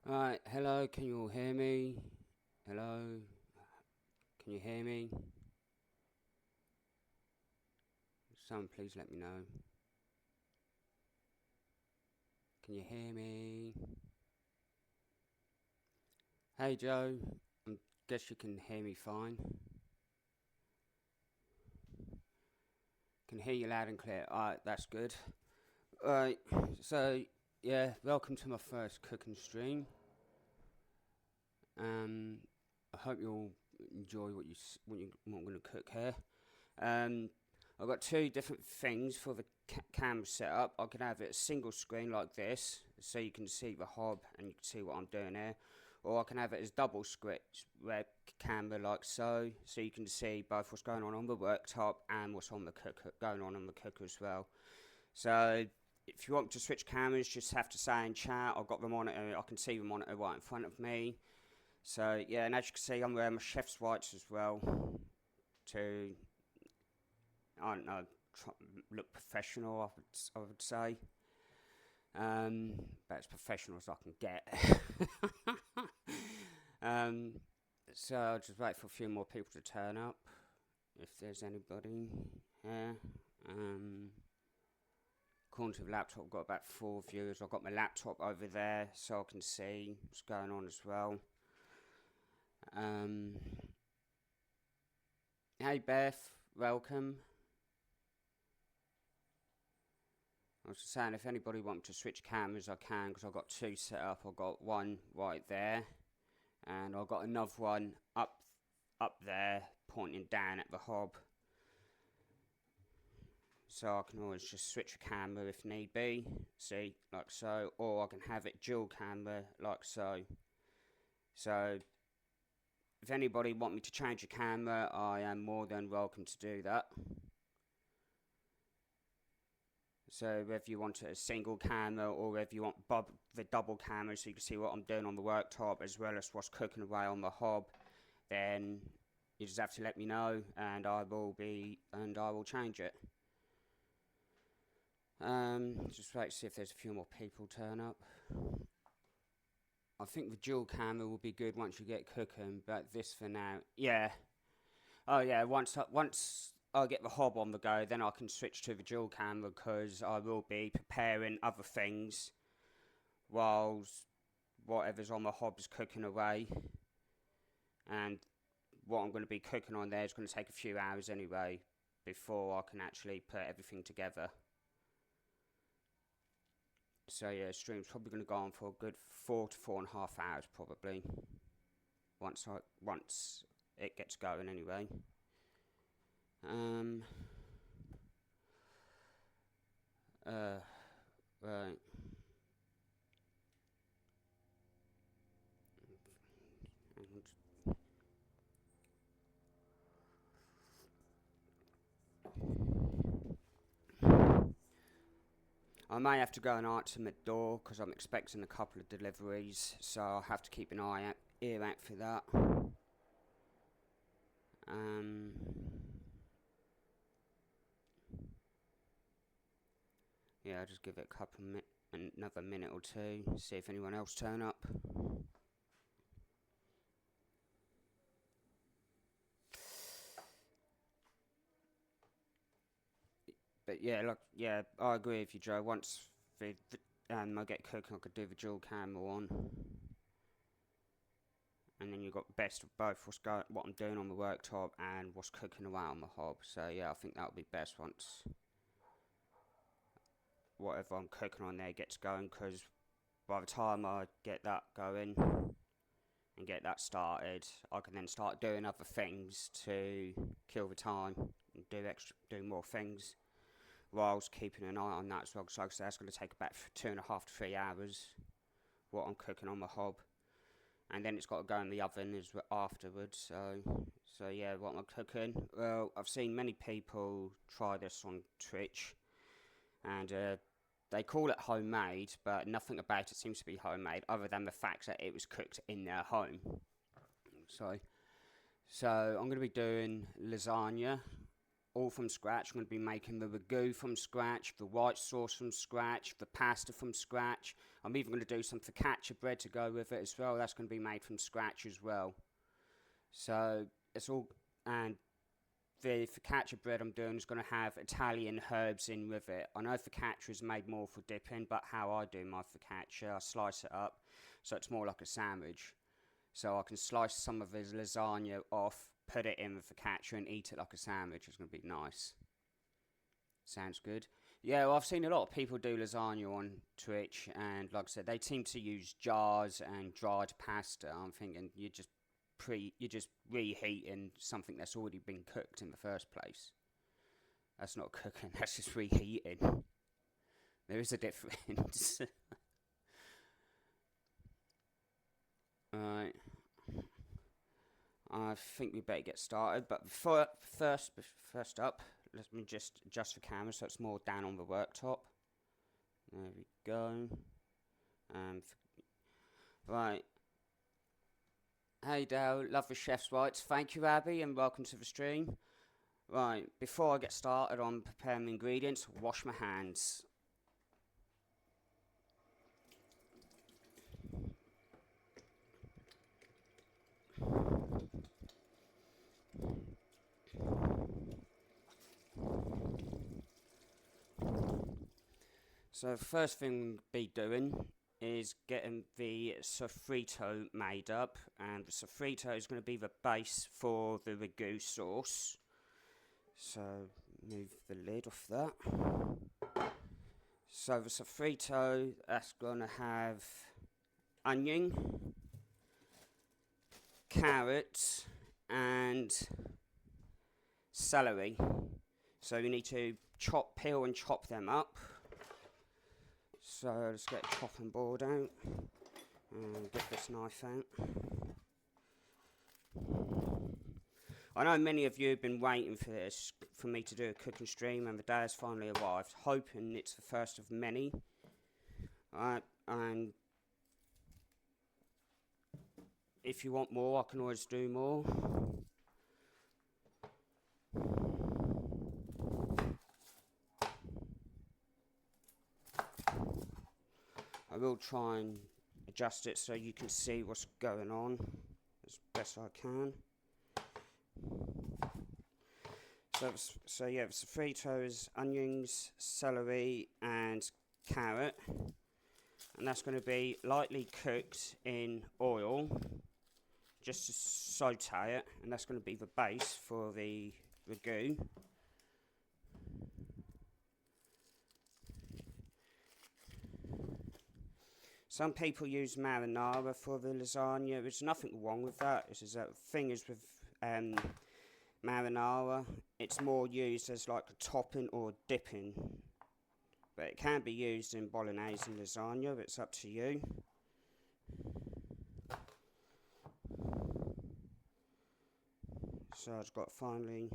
Alright, hello, can you all hear me? Hello, can you hear me? Someone please let me know. Can you hear me? Hey Joe, I guess you can hear me fine. Can hear you loud and clear. Alright, that's good. Alright, so yeah, welcome to my first cooking stream. I hope you all enjoy what I'm going to cook here. I've got two different things for the cam setup. I can have it a single screen like this, so you can see the hob and you can see what I'm doing here. Or I can have it as double script web camera like so you can see both what's going on the worktop and what's on the cooker, going on the cooker as well. So if you want to switch cameras, just have to say in chat. I've got the monitor, I can see the monitor right in front of me. So yeah, and as you can see, I'm wearing my chef's whites as well to, I don't know, look professional. I would say, but as professional as I can get. um, so I'll just wait for a few more people to turn up, if there's anybody here. According to the laptop, I've got about 4 viewers. I've got my laptop over there so I can see what's going on as well. Hey Beth, welcome. I was just saying, if anybody wants to switch cameras, I can, because I've got two set up. I've got one right there, and I've got another one up there, pointing down at the hob. So I can always just switch a camera if need be, see, like so, or I can have it dual camera, like so. So, if anybody want me to change a camera, I am more than welcome to do that. So whether you want a single camera or whether you want the double camera so you can see what I'm doing on the worktop as well as what's cooking away on the hob, then you just have to let me know and I will change it. Just wait to see if there's a few more people turn up. I think the dual camera will be good once you get cooking, but this for now, yeah. Oh yeah, once I get the hob on the go, then I can switch to the dual camera because I will be preparing other things whilst whatever's on the hob is cooking away. And what I'm going to be cooking on there is going to take a few hours anyway before I can actually put everything together. So yeah, stream's probably going to go on for a good 4 to 4.5 hours probably. Once it gets going anyway. Right. I may have to go and answer my door because I'm expecting a couple of deliveries, so I'll have to keep an ear out for that. Yeah, I'll just give it another minute or two, see if anyone else turn up. But yeah, I agree with you, Joe. Once I get cooking, I could do the dual camera on, and then you've got best of both. What I'm doing on the worktop and what's cooking away on the hob. So yeah, I think that would be best once whatever I'm cooking on there gets going, because by the time I get that going and get that started, I can then start doing other things to kill the time and do more things, whilst keeping an eye on that as well. So that's going to take about 2.5 to 3 hours. What I'm cooking on the hob, and then it's got to go in the oven afterwards. So yeah, what I'm cooking. Well, I've seen many people try this on Twitch, and they call it homemade, but nothing about it seems to be homemade, other than the fact that it was cooked in their home. So I'm going to be doing lasagna, all from scratch. I'm going to be making the ragu from scratch, the white sauce from scratch, the pasta from scratch. I'm even going to do some focaccia bread to go with it as well. That's going to be made from scratch as well. So it's all, and the focaccia bread I'm doing is going to have Italian herbs in with it. I know focaccia is made more for dipping, but how I do my focaccia, I slice it up so it's more like a sandwich. So I can slice some of his lasagna off, put it in the focaccia and eat it like a sandwich. It's going to be nice. Sounds good. Yeah, well, I've seen a lot of people do lasagna on Twitch, and like I said, they seem to use jars and dried pasta. I'm thinking you're just reheating something that's already been cooked in the first place. That's not cooking, that's just reheating. There is a difference. Alright. I think we better get started, but first up, let me just adjust the camera so it's more down on the worktop. There we go. Right. Hey Dale, love the chef's whites. Thank you, Abby, and welcome to the stream. Right, before I get started on preparing the ingredients, wash my hands. So the first thing we'll be doing is getting the sofrito made up, and the sofrito is going to be the base for the ragu sauce. So move the lid off that. So the sofrito, that's going to have onion, carrot and celery. So you need to peel and chop them up. So let's get a chopping board out and get this knife out. I know many of you have been waiting for this, for me to do a cooking stream, and the day has finally arrived, hoping it's the first of many. And if you want more, I can always do more. I will try and adjust it so you can see what's going on as best I can. So yeah, the sofrito is onions, celery and carrot, and that's going to be lightly cooked in oil just to saute it, and that's going to be the base for the ragu. Some people use marinara for the lasagna. There's nothing wrong with that. This is the thing is with marinara, it's more used as like a topping or dipping, but it can be used in bolognese and lasagna. It's up to you. So I've got to finally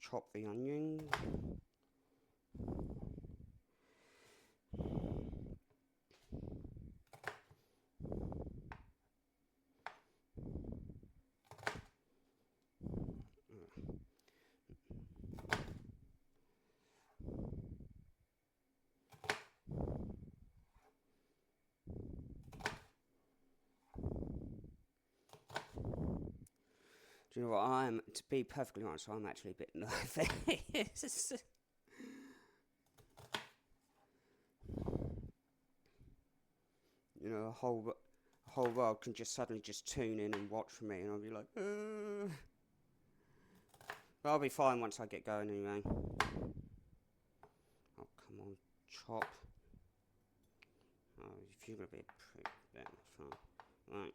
chop the onion. Do you know what, to be perfectly honest, I'm actually a bit nervous. You know, a whole world can just suddenly just tune in and watch me, and I'll be like, But I'll be fine once I get going anyway. Oh, come on, chop. Oh, if you're going to be a prick, then that's fine. Right.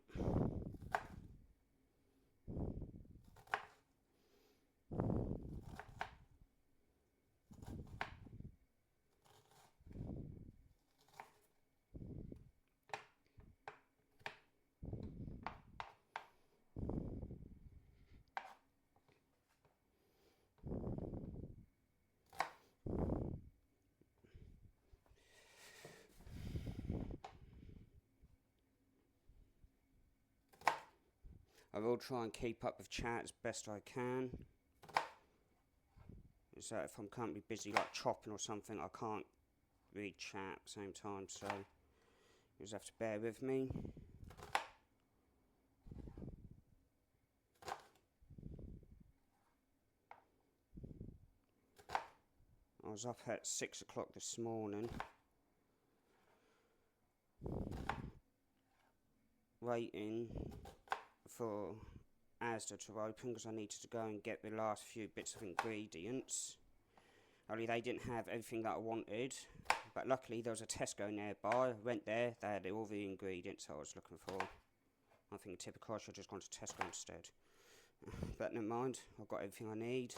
I will try and keep up with chat as best I can. is that if I'm currently busy like chopping or something, I can't read chat at the same time, so you just have to bear with me. I was up at 6 o'clock this morning, waiting for Asda to open because I needed to go and get the last few bits of ingredients. Only they didn't have everything that I wanted, but luckily there was a Tesco nearby. I went there, they had all the ingredients I was looking for. I think typical, I should have just gone to Tesco instead. But never mind, I've got everything I need.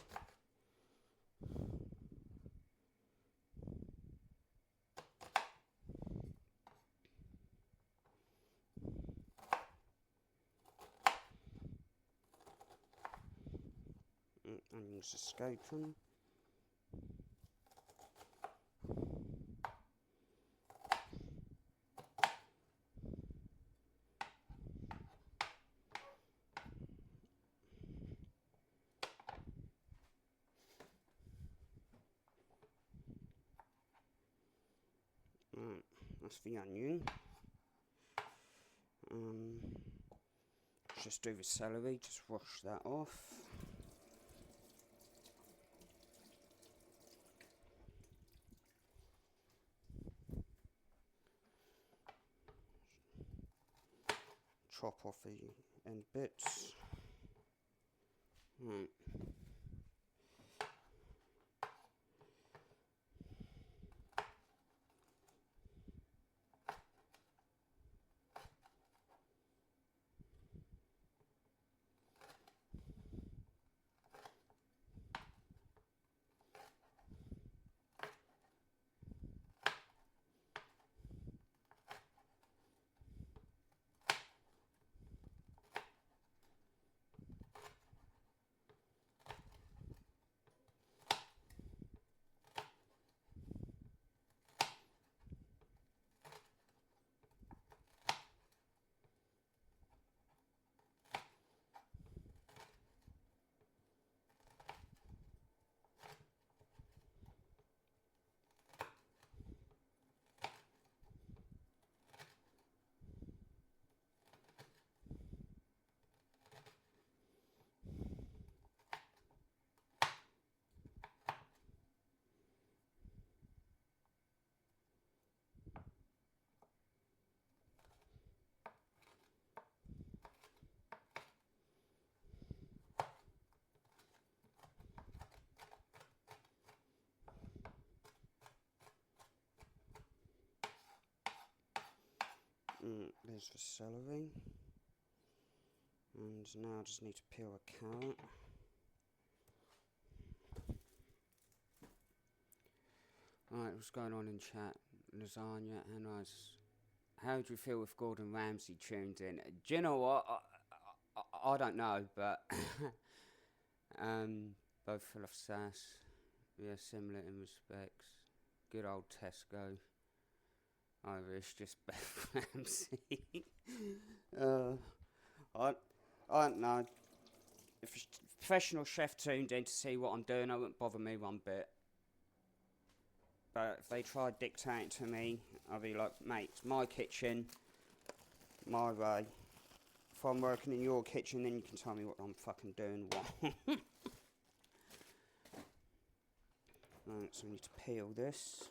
Onions escaping. That's the onion. Just do the celery, just wash that off. Chop off the end bits. Right. There's the celery. And now I just need to peel a carrot. Right, what's going on in chat? Lasagna and ice. How do you feel with Gordon Ramsay tuned in? Do you know what? I don't know, but both full of sass. Yeah, similar in respects. Good old Tesco. Irish, just Beth Ramsey. I don't know. If a professional chef tuned in to see what I'm doing, it wouldn't bother me one bit. But if they try dictating to me, I'll be like, mate, it's my kitchen, my way. If I'm working in your kitchen, then you can tell me what I'm fucking doing. Right, so we need to peel this.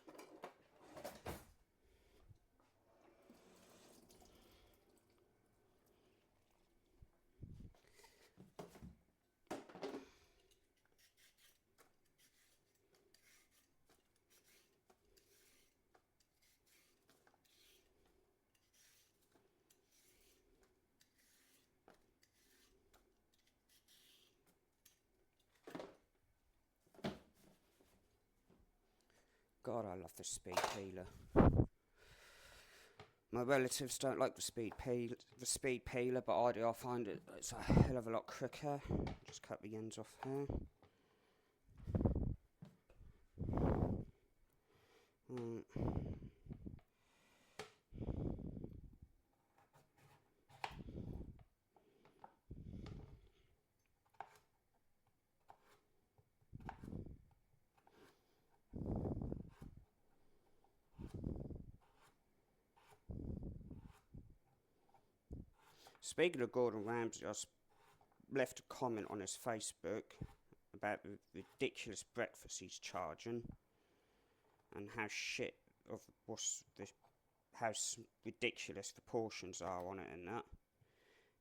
God, I love the speed peeler. My relatives don't like the speed peeler, but I do. I find it's a hell of a lot quicker. Just cut the ends off here. Speaking of Gordon Ramsay, left a comment on his Facebook about the ridiculous breakfast he's charging and how shit of how ridiculous the portions are on it and that.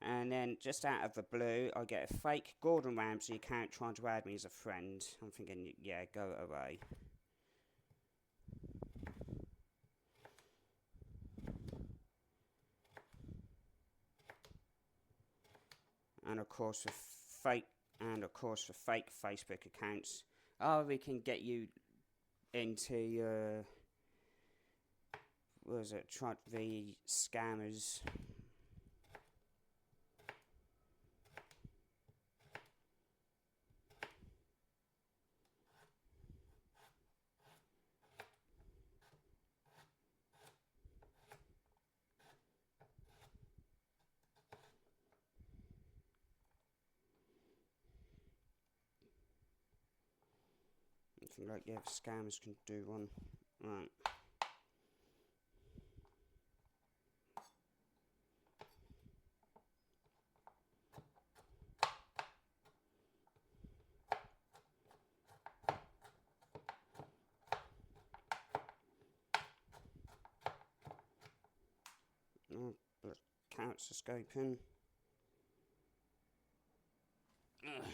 And then, just out of the blue, I get a fake Gordon Ramsay account trying to add me as a friend. I'm thinking, yeah, go away. And of course, for fake Facebook accounts, oh, we can get you into the scammers. Something like, yeah, scammers can do one. Right. Oh, but carrots escaping. Ugh.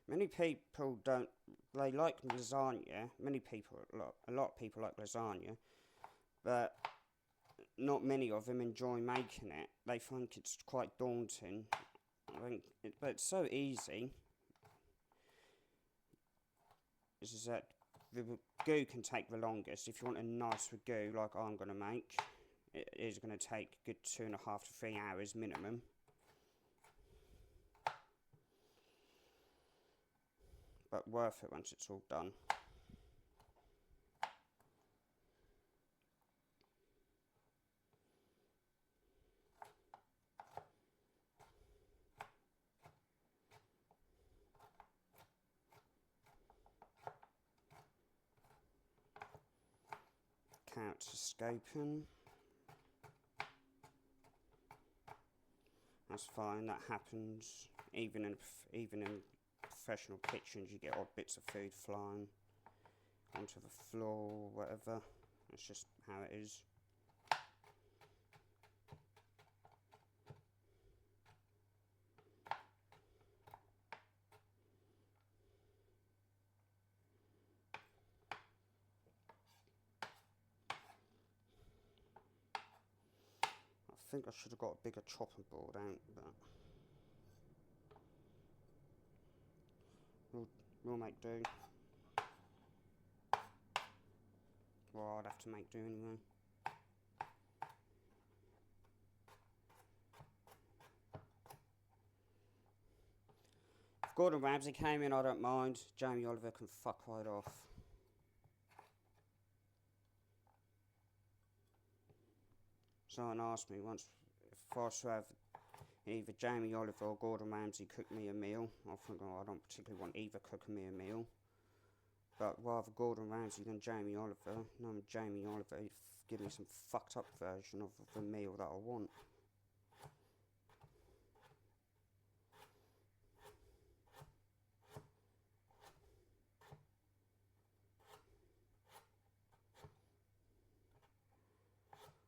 Many people don't. They like lasagna. A lot of people like lasagna, but not many of them enjoy making it. They think it's quite daunting. But it's so easy. This is that the ragu can take the longest. If you want a nice ragu like I'm going to make, it is going to take a good 2.5 to 3 hours minimum. But worth it once it's all done. Carrots escaping. That's fine. That happens even in professional kitchens. You get odd bits of food flying onto the floor, whatever. That's just how it is. I think I should have got a bigger chopping board out, but we'll make do. Well, I'd have to make do anyway. If Gordon Ramsay came in, I don't mind. Jamie Oliver can fuck right off. Someone asked me once if I was to have either Jamie Oliver or Gordon Ramsay cook me a meal. I think, oh, I don't particularly want either cooking me a meal. But rather Gordon Ramsay than Jamie Oliver. No, Jamie Oliver, he'd give me some fucked up version of the meal that I want.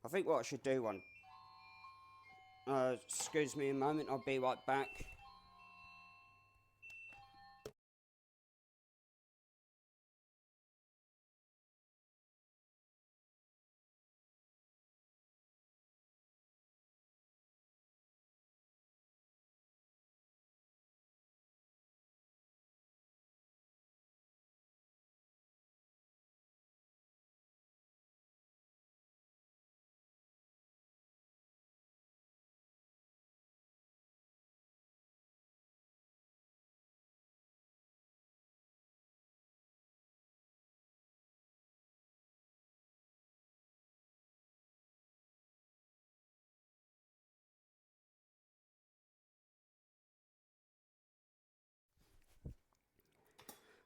I think what I should do excuse me a moment, I'll be right back.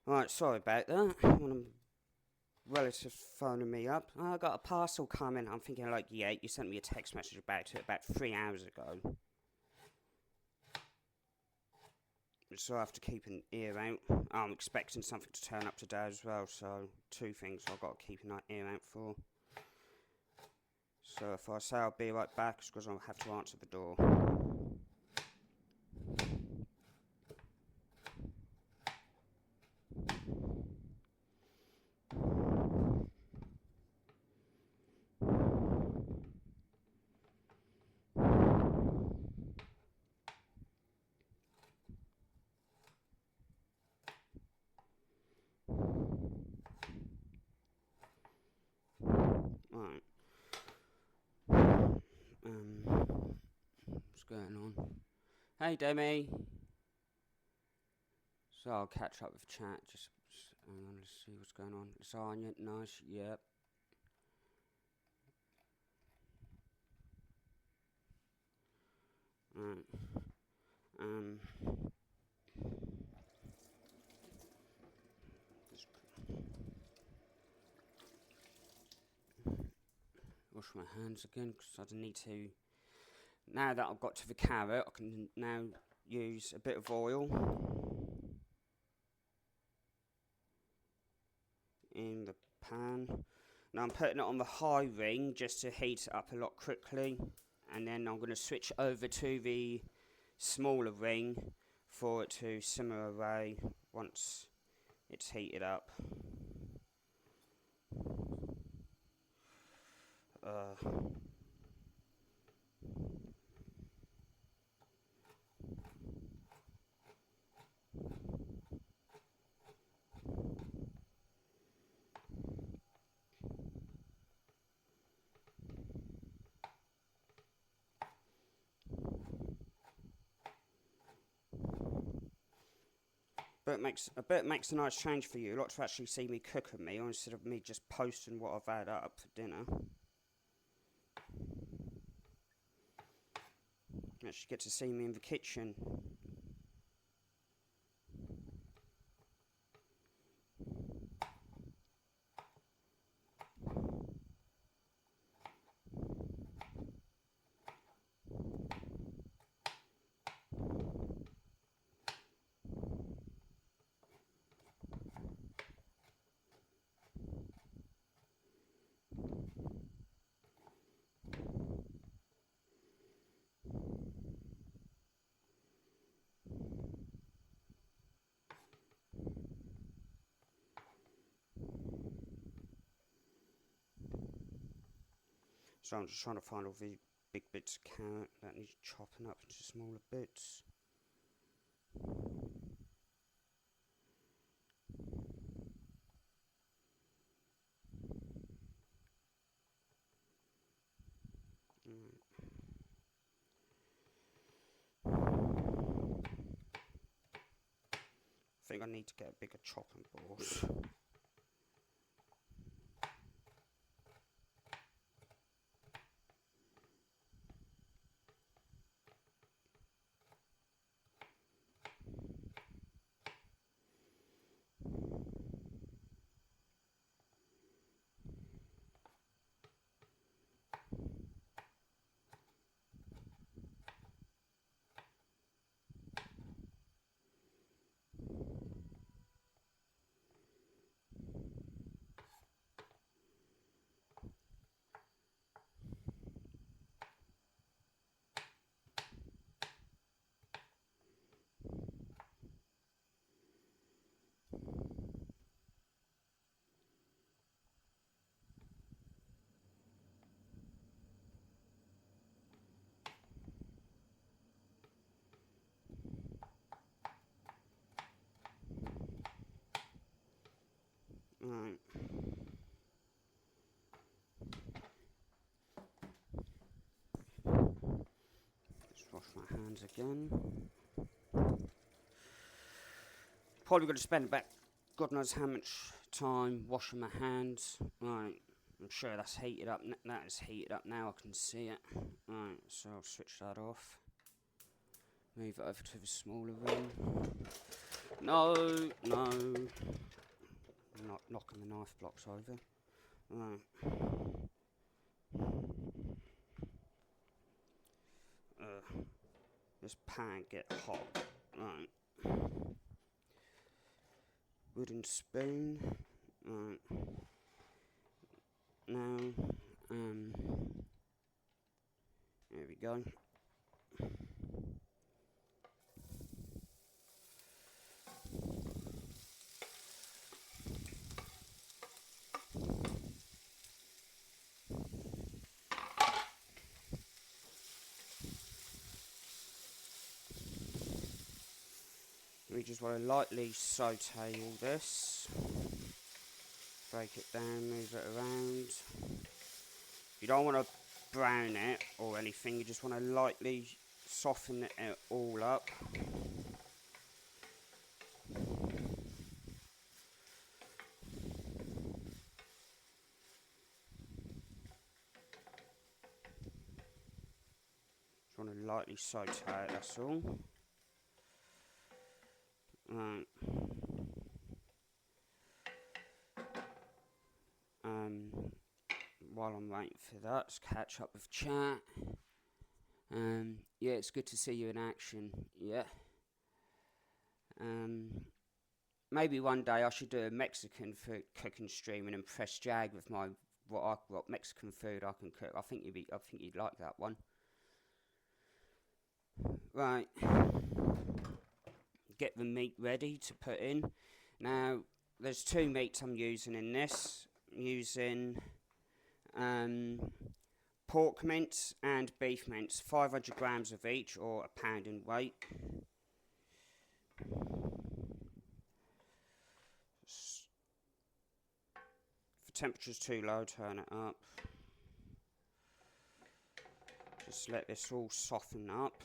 Right, sorry about that. One of my relatives phoning me up. Oh, I got a parcel coming. I'm thinking, like, yeah, you sent me a text message about it about 3 hours ago. So I have to keep an ear out. I'm expecting something to turn up today as well, so two things I've got to keep an ear out for. So if I say I'll be right back, it's because I'll have to answer the door. Right. What's going on? Hey, Demi. So I'll catch up with chat. Just hang on, let's see what's going on. Lasagne, nice. Yep. Right. Just wash my hands again because I need to. Now that I've got to the carrot, I can now use a bit of oil in the pan. Now I'm putting it on the high ring just to heat it up a lot quickly, and then I'm going to switch over to the smaller ring for it to simmer away once it's heated up. But it makes a nice change for you. A lot to actually see me cook a meal instead of me just posting what I've had up for dinner. You actually get to see me in the kitchen. So I'm just trying to find all the big bits of carrot that need chopping up into smaller bits. I think I need to get a bigger chopping board. Right. Just wash my hands again. Probably going to spend about God knows how much time washing my hands. Right. I'm sure that's heated up. That is heated up now. I can see it. Right. So I'll switch that off. Move it over to the smaller room. No, no. I'm not knocking the knife blocks over. Right. This pan get hot. Right. Wooden spoon. Right. Now, there we go. We just want to lightly saute all this. Break it down, move it around. You don't want to brown it or anything, you just want to lightly soften it all up. Just want to lightly saute it, that's all. Right. While I'm waiting for that, let's catch up with chat. Yeah, it's good to see you in action. Yeah. Maybe one day I should do a Mexican food cooking stream and impress Jag with my what Mexican food I can cook. I think you'd like that one. Right. Get the meat ready to put in. Now, there's two meats I'm using in this. I'm using pork mince and beef mince, 500 grams of each, or a pound in weight. If the temperature's too low, turn it up. Just let this all soften up.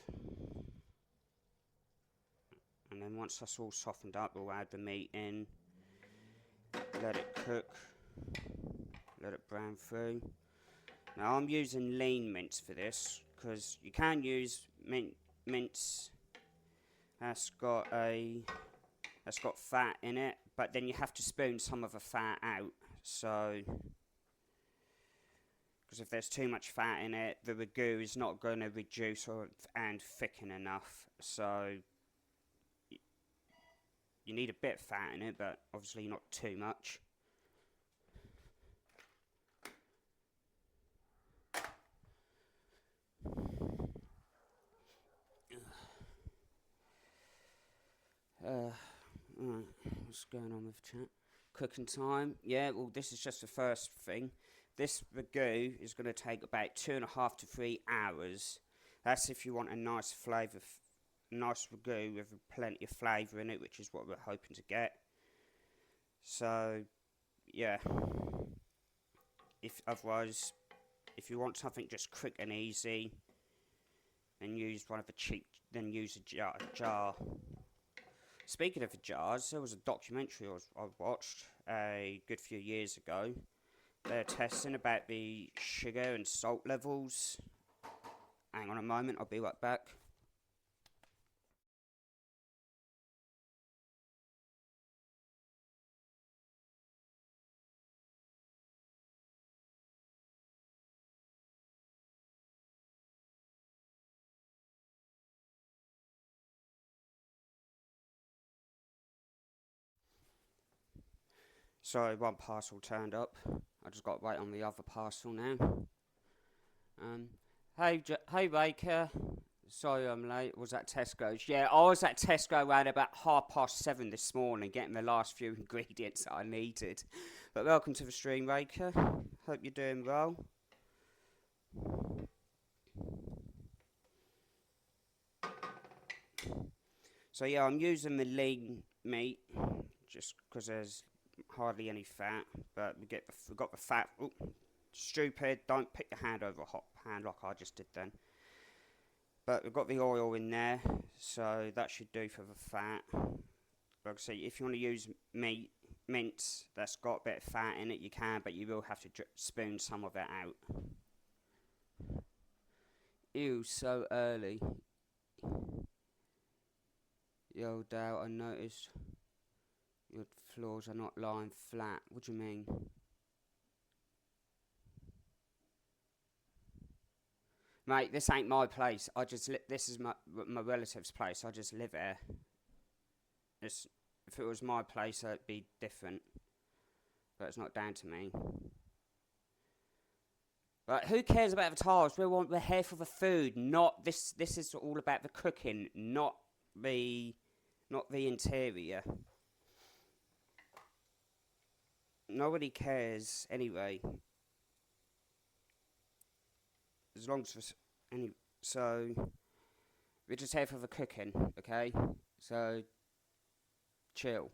And then once that's all softened up, we'll add the meat in. Let it cook. Let it brown through. Now I'm using lean mince for this, because you can use mince that's got fat in it, but then you have to spoon some of the fat out. So, because if there's too much fat in it, the ragu is not going to reduce and thicken enough. So you need a bit of fat in it, but obviously not too much. Right, what's going on with chat? Cooking time. Yeah, well, this is just the first thing. This ragu is going to take about 2.5 to 3 hours. That's if you want a nice flavour, nice ragu with plenty of flavour in it, which is what we're hoping to get. So, yeah. If you want something just quick and easy, then use use a jar. Speaking of jars, there was a documentary I watched a good few years ago. They're testing about the sugar and salt levels. Hang on a moment, I'll be right back. Sorry, one parcel turned up. I just got to wait on the other parcel now. Hey Baker. Sorry I'm late. Was at Tesco's? Yeah, I was at Tesco around about 7:30 this morning, getting the last few ingredients that I needed. But welcome to the stream, Baker. Hope you're doing well. So yeah, I'm using the lean meat just because there's hardly any fat, but we got the fat. Ooh, stupid! Don't pick your hand over a hot pan like I just did then. But we've got the oil in there, so that should do for the fat. Like I say, if you want to use mince that's got a bit of fat in it, you can, but you will have to spoon some of it out. Ew, so early. Yo, doubt I noticed. Your floors are not lying flat. What do you mean? Mate, this ain't my place. This is my relative's place. I just live there. If it was my place, it'd be different. But it's not down to me. But who cares about the tiles? We're here for the food, not this. This is all about the cooking, not the interior. Nobody cares anyway. As long as so we're just here for the cooking, okay? So chill.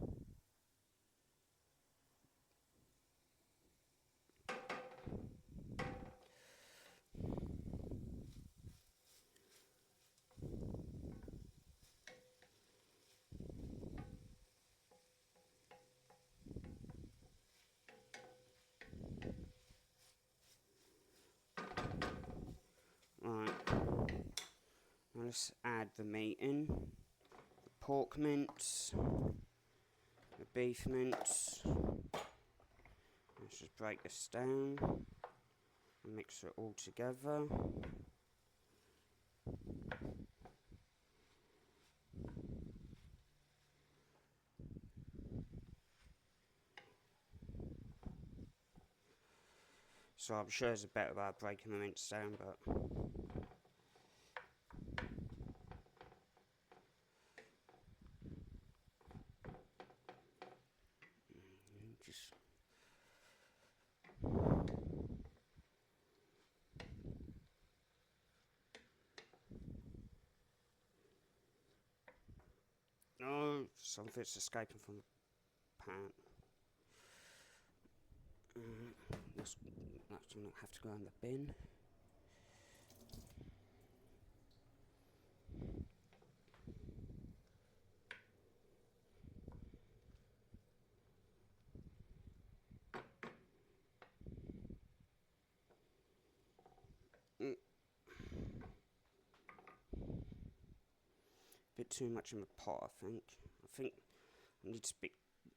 Right. Now let's add the meat in. The pork mince. The beef mince. Let's just break this down and mix it all together. So I'm sure there's a better way of breaking the mince down, but just no, something's escaping from the pan. That's gonna have to go in the bin. Bit too much in the pot, I think. I need to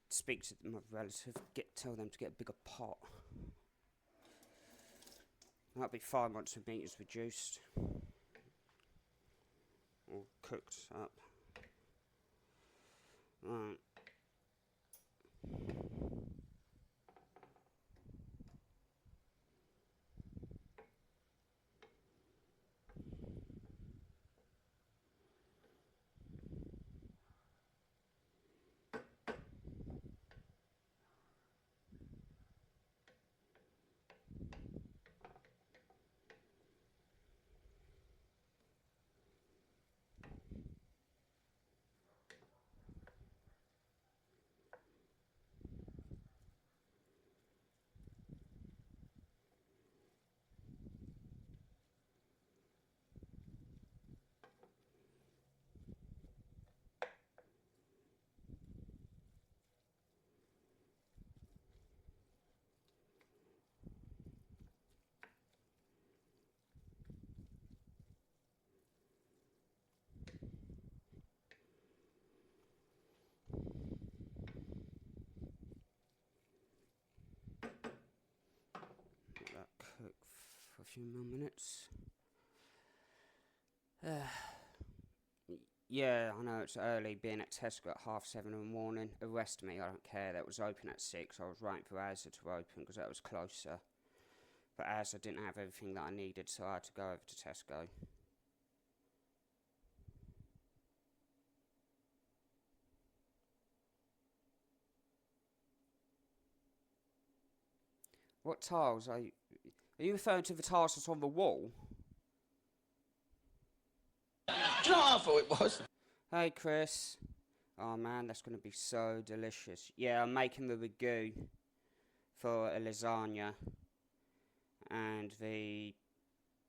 speak to my relative, tell them to get a bigger pot. That'll be fine once the meat is reduced or cooked up. Right. Let that cook for a few more minutes. Yeah, I know it's early, being at Tesco at 7:30 in the morning. Arrest me, I don't care. That was open at 6. I was waiting for Asda to open because that was closer. But Asda didn't have everything that I needed, so I had to go over to Tesco. What tiles are you referring to the tiles that's on the wall? No, I thought it was. Hey, Chris. Oh man, that's going to be so delicious. Yeah, I'm making the ragu for a lasagna. And the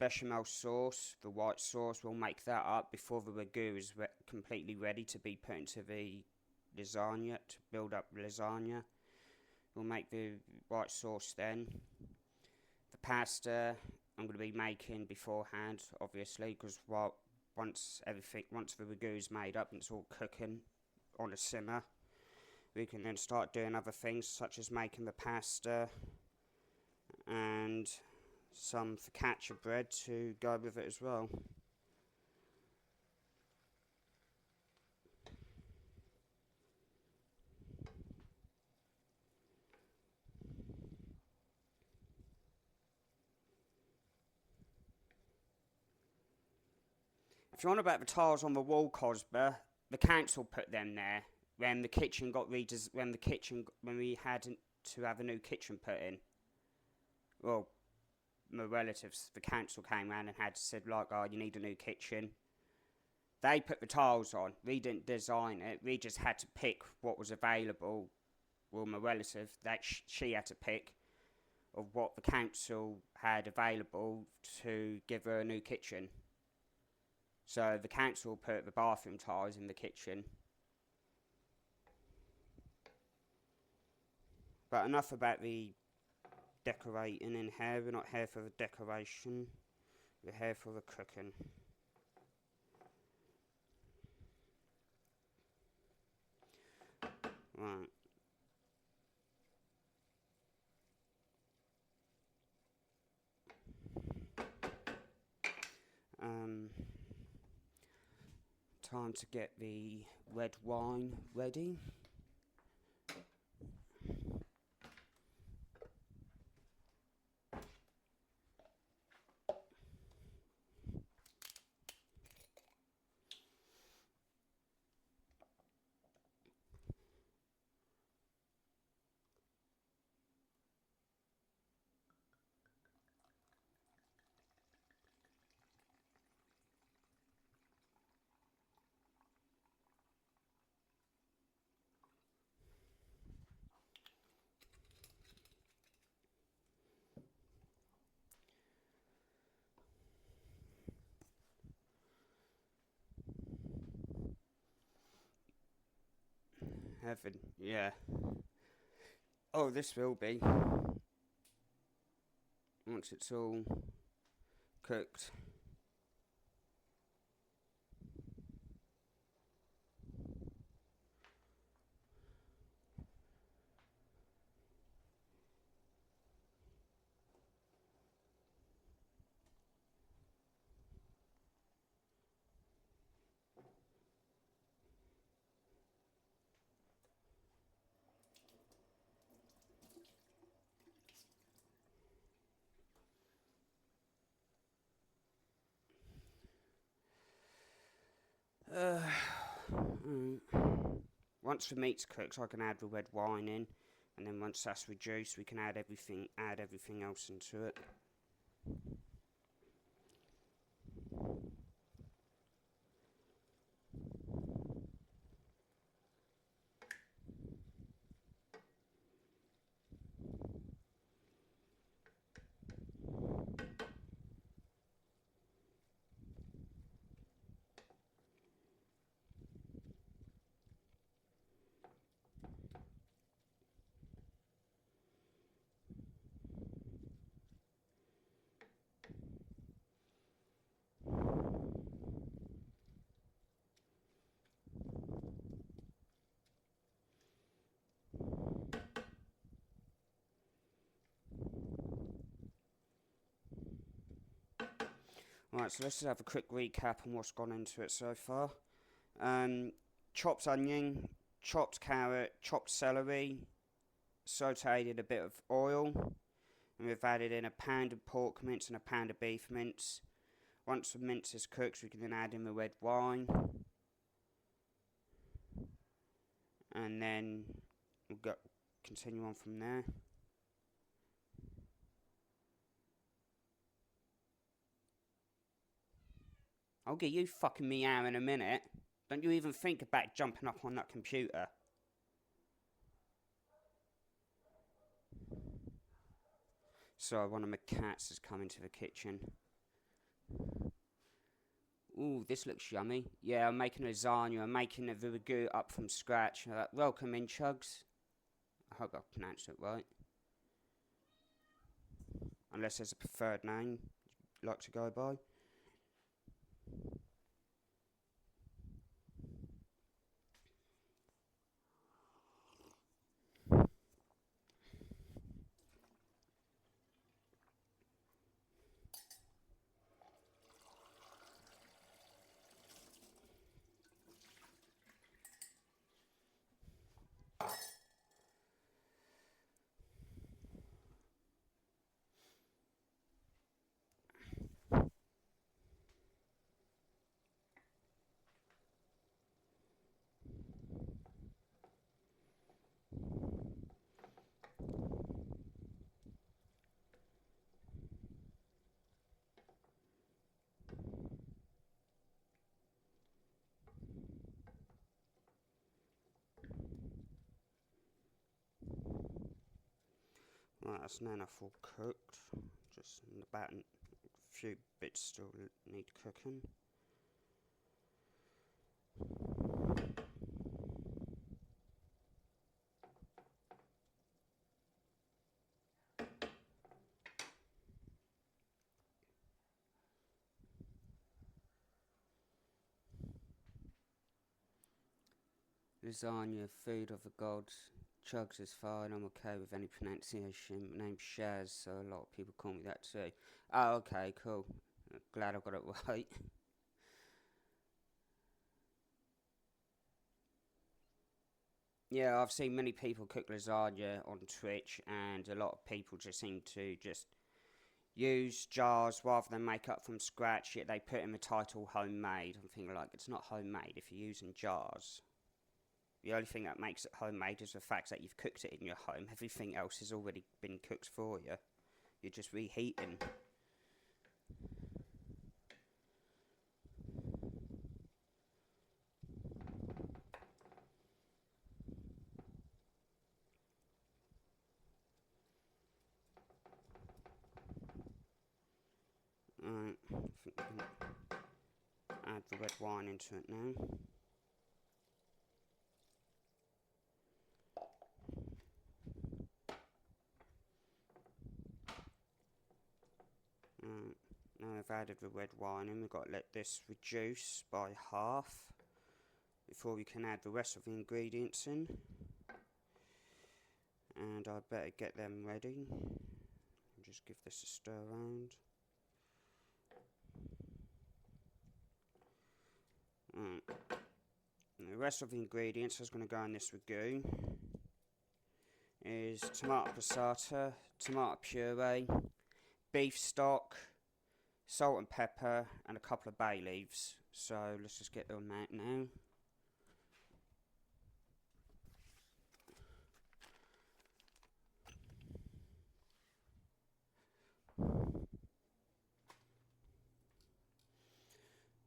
bechamel sauce, the white sauce, we'll make that up before the ragu is completely ready to be put into the lasagna, to build up lasagna. We'll make the white sauce then. The pasta I'm going to be making beforehand, obviously, because once the ragu's made up and it's all cooking on a simmer, we can then start doing other things such as making the pasta and some focaccia bread to go with it as well. If you're on about the tiles on the wall, Cosber, the council put them there when the kitchen got when we had to have a new kitchen put in. Well, my relatives, the council came round and had said like, oh, you need a new kitchen. They put the tiles on. We didn't design it. We just had to pick what was available. Well, my relative, that she had to pick of what the council had available to give her a new kitchen. So the council put the bathroom tiles in the kitchen. But enough about the decorating in here. We're not here for the decoration. We're here for the cooking. Right. Time to get the red wine ready. Heaven, yeah. Oh, this will be. Once it's all cooked. Once the meat's cooked, I can add the red wine in, and then once that's reduced, we can add everything else into it. Right, so let's just have a quick recap on what's gone into it so far. Chopped onion, chopped carrot, chopped celery, sauteed in a bit of oil, and we've added in a pound of pork mince and a pound of beef mince. Once the mince is cooked, we can then add in the red wine, and then we'll continue on from there. I'll get you fucking me out in a minute. Don't you even think about jumping up on that computer. So one of my cats has come into the kitchen. Ooh, this looks yummy. Yeah, I'm making lasagna. I'm making a ragu up from scratch. Welcome in, Chugs. I hope I pronounced it right. Unless there's a preferred name you'd like to go by. Right, that's now enough all cooked. Just about a few bits still need cooking. Lasagne, food of the gods. Chugs is fine, I'm okay with any pronunciation. My name's Shaz, so a lot of people call me that too. Oh, okay, cool. Glad I got it right. Yeah, I've seen many people cook lasagna on Twitch, and a lot of people just seem to just use jars rather than make up from scratch, yet they put in the title homemade. I'm thinking, like, it's not homemade if you're using jars. The only thing that makes it homemade is the fact that you've cooked it in your home. Everything else has already been cooked for you. You're just reheating. Alright, I think we can add the red wine into it now. Now I've added the red wine in, we've got to let this reduce by half before we can add the rest of the ingredients in. And I better get them ready. Just give this a stir around. And the rest of the ingredients that's going to go in this ragu is tomato passata, tomato puree, beef stock, salt and pepper, and a couple of bay leaves. So let's just get on that now.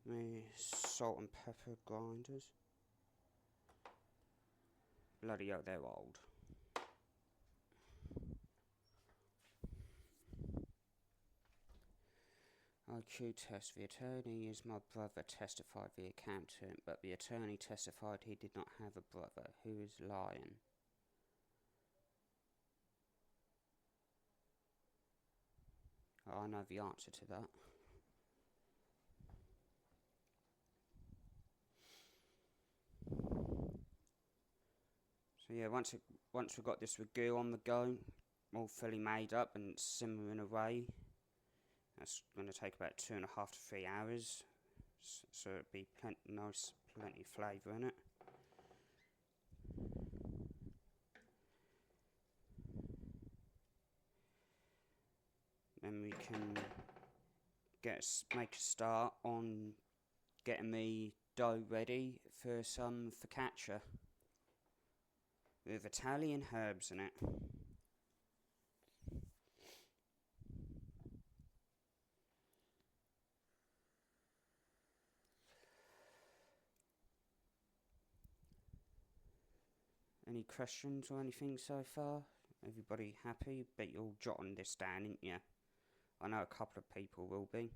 The salt and pepper grinders. Bloody hell, they're old. IQ test. The attorney is my brother, testified the accountant, but the attorney testified he did not have a brother. Who is lying? I know the answer to that. So yeah, once we've got this ragu on the go, all fully made up and simmering away, that's going to take about 2.5 to 3 hours. So it'll be plenty of flavour in it. Then we can make a start on getting the dough ready for some focaccia with Italian herbs in it. Any questions or anything so far? Everybody happy? Bet you're all jotting this down, ain't you? I know a couple of people will be.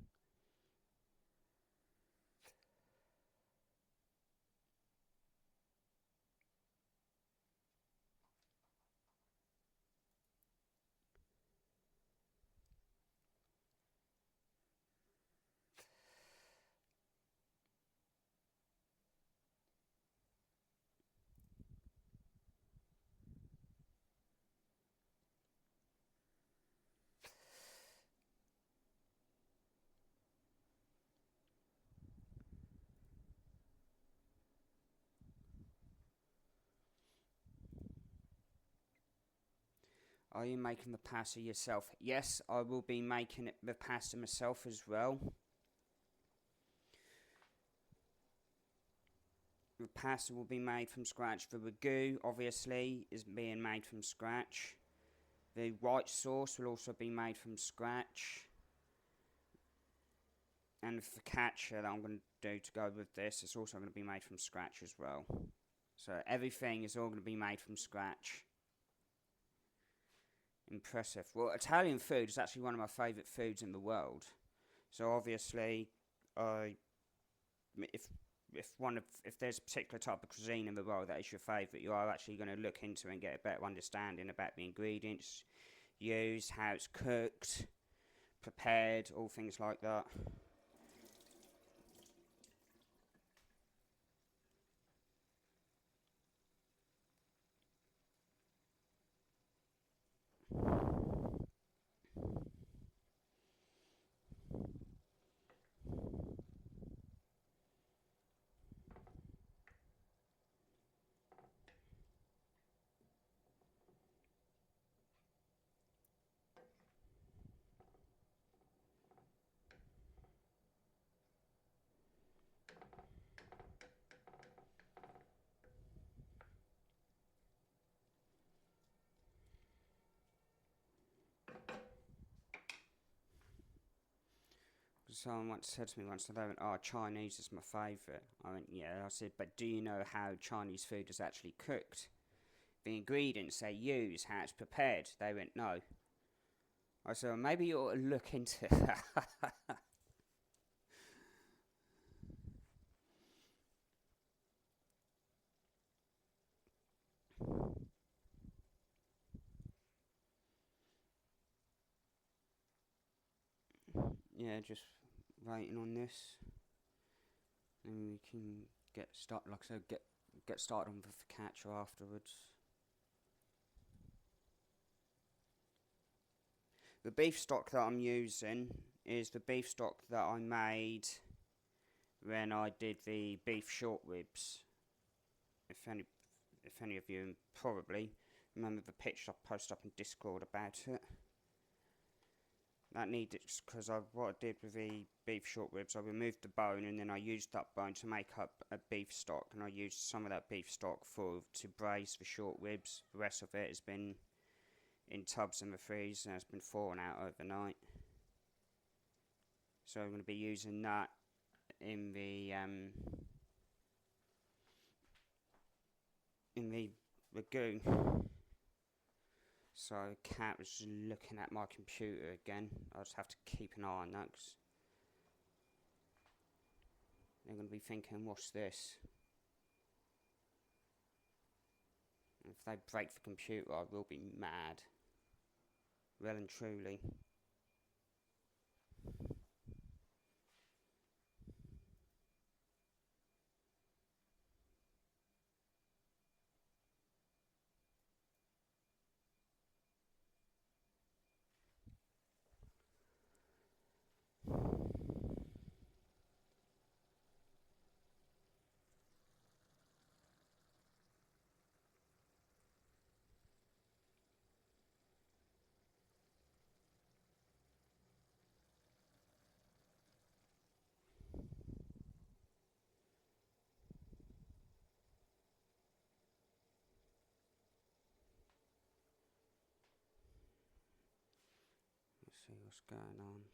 Are you making the pasta yourself? Yes, I will be making the pasta myself as well. The pasta will be made from scratch. The ragu, obviously, is being made from scratch. The white sauce will also be made from scratch. And the focaccia that I'm going to do to go with this is also going to be made from scratch as well. So everything is all going to be made from scratch. Impressive. Well, Italian food is actually one of my favourite foods in the world. So obviously, if if there's a particular type of cuisine in the world that is your favourite, you are actually going to look into and get a better understanding about the ingredients used, how it's cooked, prepared, all things like that. Someone once said to me once, they went, "Oh, Chinese is my favourite." I went, "Yeah." I said, "But do you know how Chinese food is actually cooked? The ingredients they use, how it's prepared?" They went, "No." I said, well, maybe you ought to look into that. Yeah, just waiting on this, and we can get started. Like I said, get started on the focaccia afterwards. The beef stock that I'm using is the beef stock that I made when I did the beef short ribs. If any of you probably remember the picture I posted up in Discord about it. That needed, because what I did with the beef short ribs, I removed the bone and then I used that bone to make up a beef stock, and I used some of that beef stock to braise the short ribs. The rest of it has been in tubs in the freezer and it's been thawing out overnight. So I'm going to be using that in the ragu. So Cat was looking at my computer again. I'll just have to keep an eye on that, because they're going to be thinking, what's this? And if they break the computer, I will be mad. Well and truly. Let's see what's going on.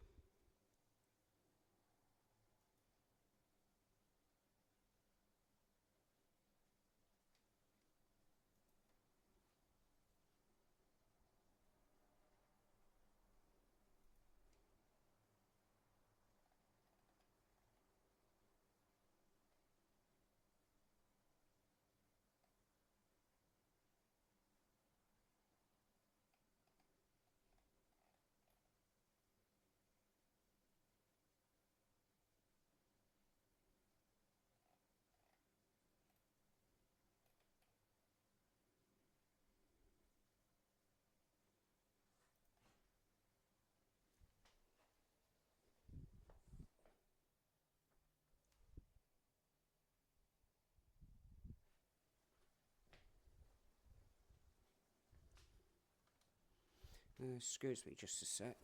Excuse me just a sec.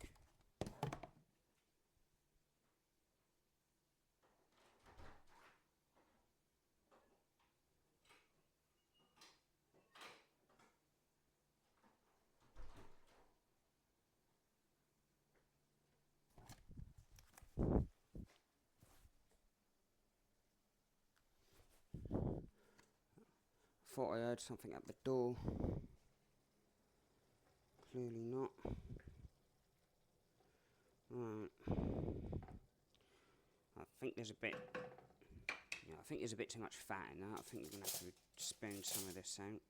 Thought I heard something at the door. Clearly not. Right. I think there's a bit. Yeah, I think there's a bit too much fat in that. I think we're gonna have to spoon some of this out.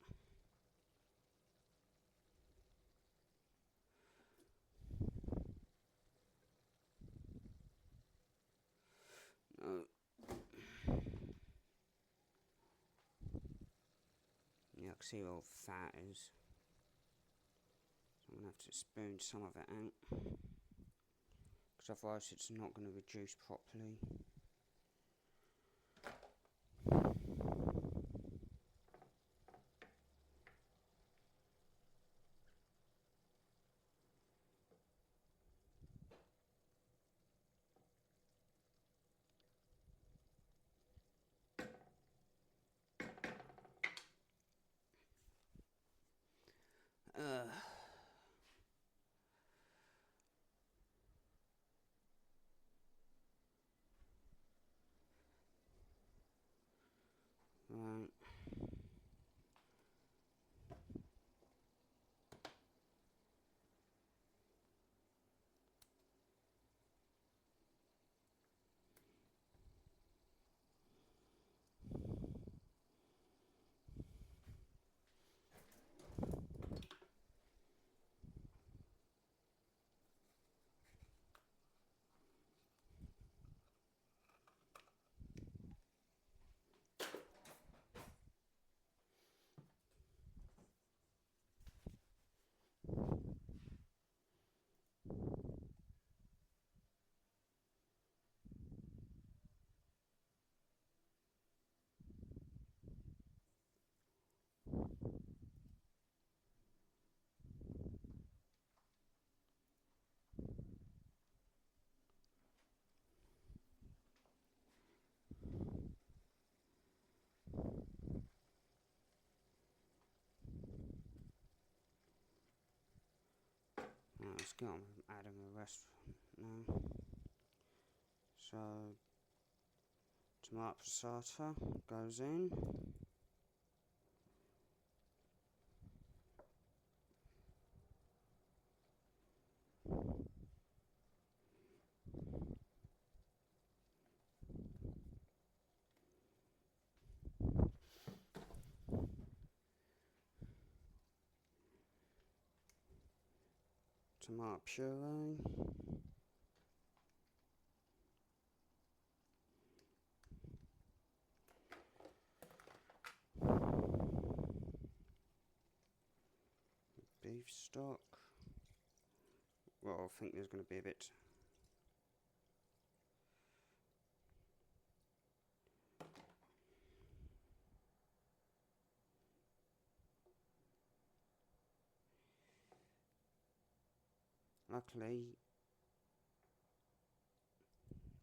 Yeah, I can see where all the fat is. So I'm gonna have to spoon some of it out, because otherwise it's not going to reduce properly. Right. Right, let's get on with adding the rest now. So, tomato passata goes in. Tomato puree. Beef stock. Well, I think there's going to be a bit. Luckily,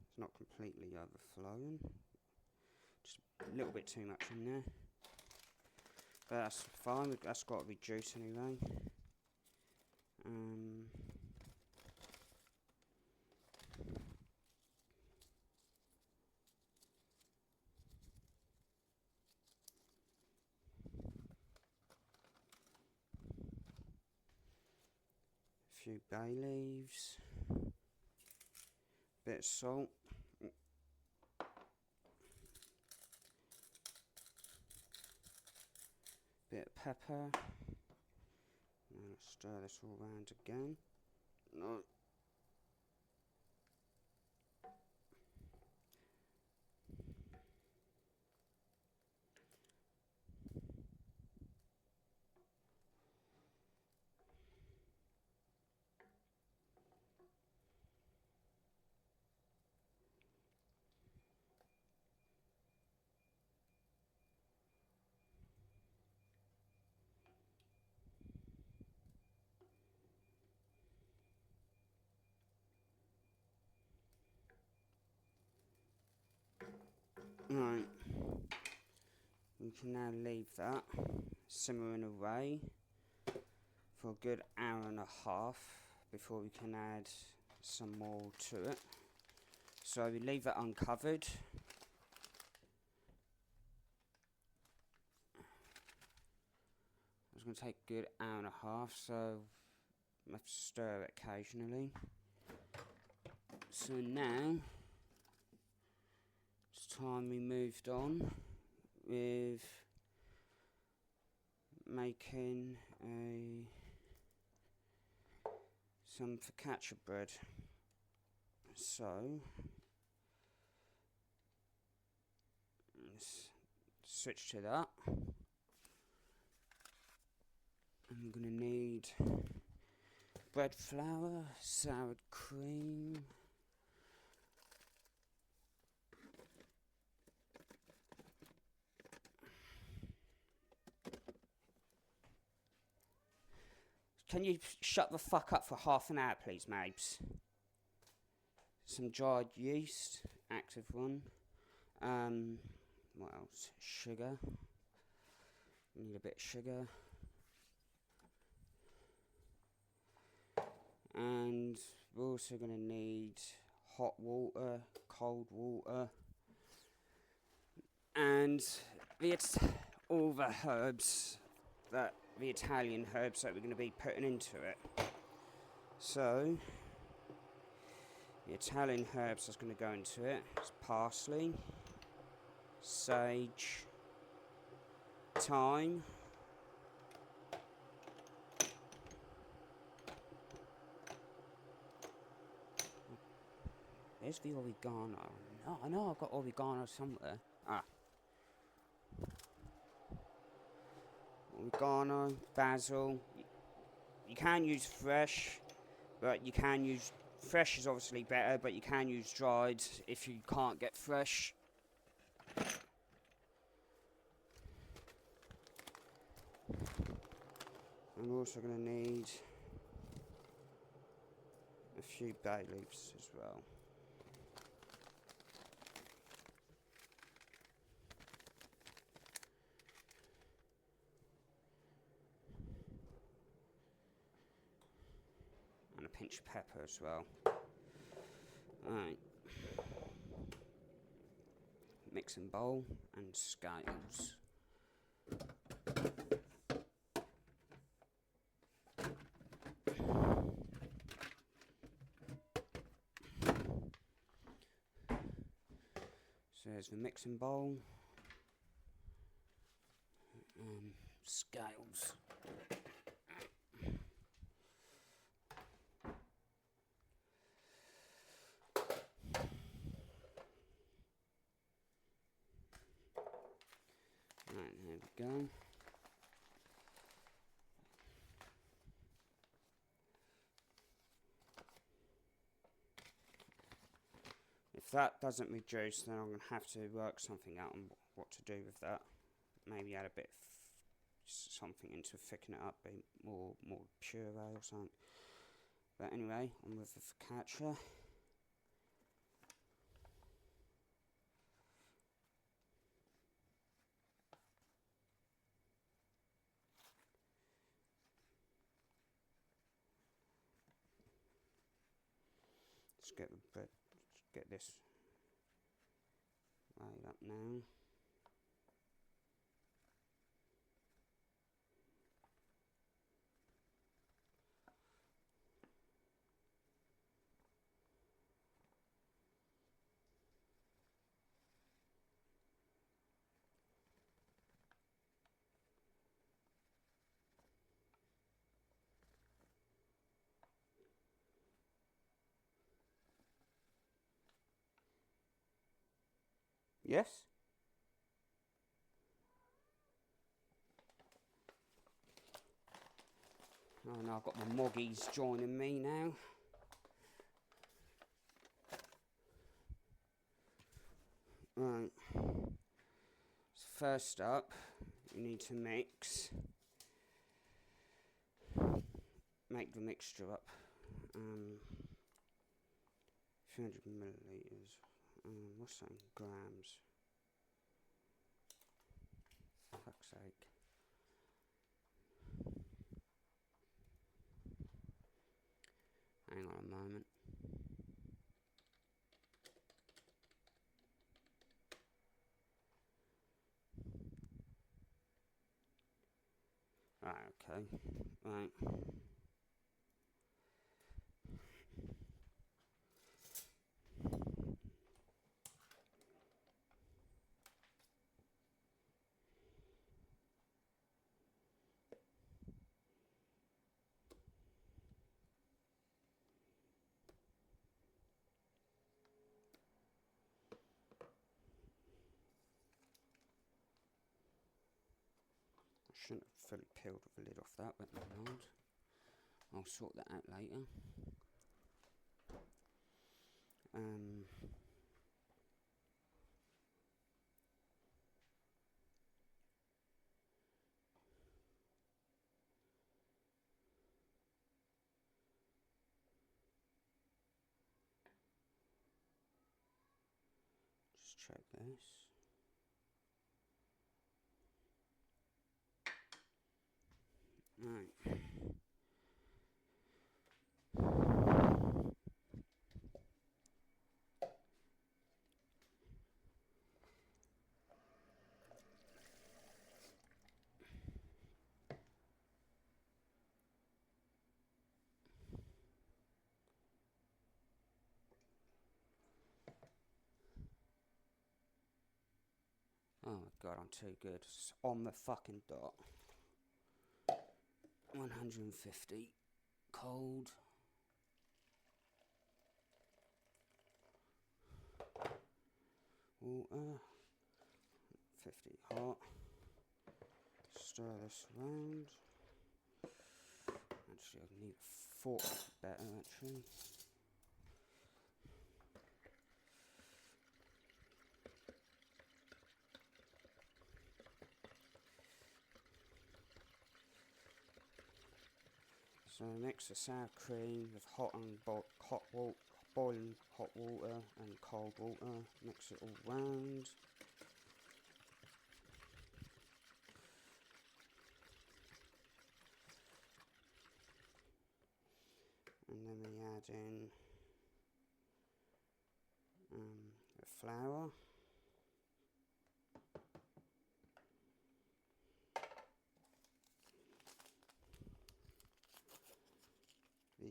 it's not completely overflowing. Just a little bit too much in there. But that's fine, that's got to be juice anyway. A few bay leaves. Bit of salt. Bit of pepper. Now let's stir this all round again. No. Right, we can now leave that simmering away for a good hour and a half before we can add some more to it. So we leave it uncovered. It's going to take a good hour and a half, so we have to stir it occasionally. So now it's time we moved on with making some focaccia bread. So let's switch to that. I'm going to need bread flour, sour cream, can you shut the fuck up for half an hour, please, Mabes? Some dried yeast, active one. What else? Sugar. Need a bit of sugar. And we're also going to need hot water, cold water, and all the herbs, the Italian herbs that we're going to be putting into it. So the Italian herbs that's going to go into it is parsley, sage, thyme, there's the oregano. No, I know I've got oregano somewhere. Oregano, basil. You can use fresh, but you can use fresh is obviously better, but you can use dried if you can't get fresh. I'm also going to need a few bay leaves as well. And a pinch of pepper as well. Alright. Mix and bowl and scales. So there's the mixing bowl. Scales. Right, there we go. If that doesn't reduce, then I'm going to have to work something out on what to do with that. Maybe add a bit of something in to thicken it up, be more puree or something. But anyway, on with the focaccia. Let's get the bread, get this laid up now. Yes? Oh no, I've got my moggies joining me now. Right. So first up, you need to make the mixture up. 300 milliliters. What's that in grams? Fuck's sake. Hang on a moment. Right, okay. Right. I shouldn't have fully peeled the lid off that, but never mind. I'll sort that out later. Just check this. Right. Oh my god, I'm too good. It's on the fucking dot. 150. Cold. Water. 50 hot. Stir this around. Actually, I need a fork better, actually. So mix the sour cream with boiling hot water and cold water. Mix it all round. And then we add in the flour. The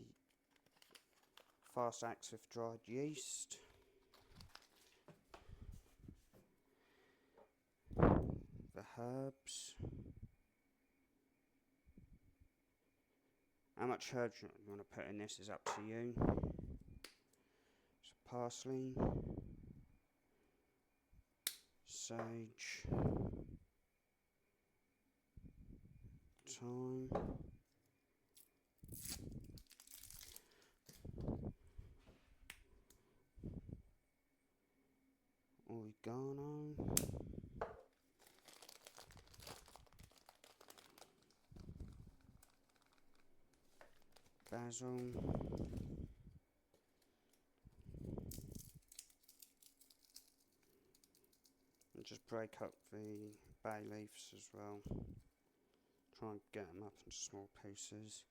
fast acts with dried yeast. The herbs. How much herbs you want to put in this is up to you. So parsley, sage, thyme, oregano, basil, and just break up the bay leaves as well. Try and get them up into small pieces.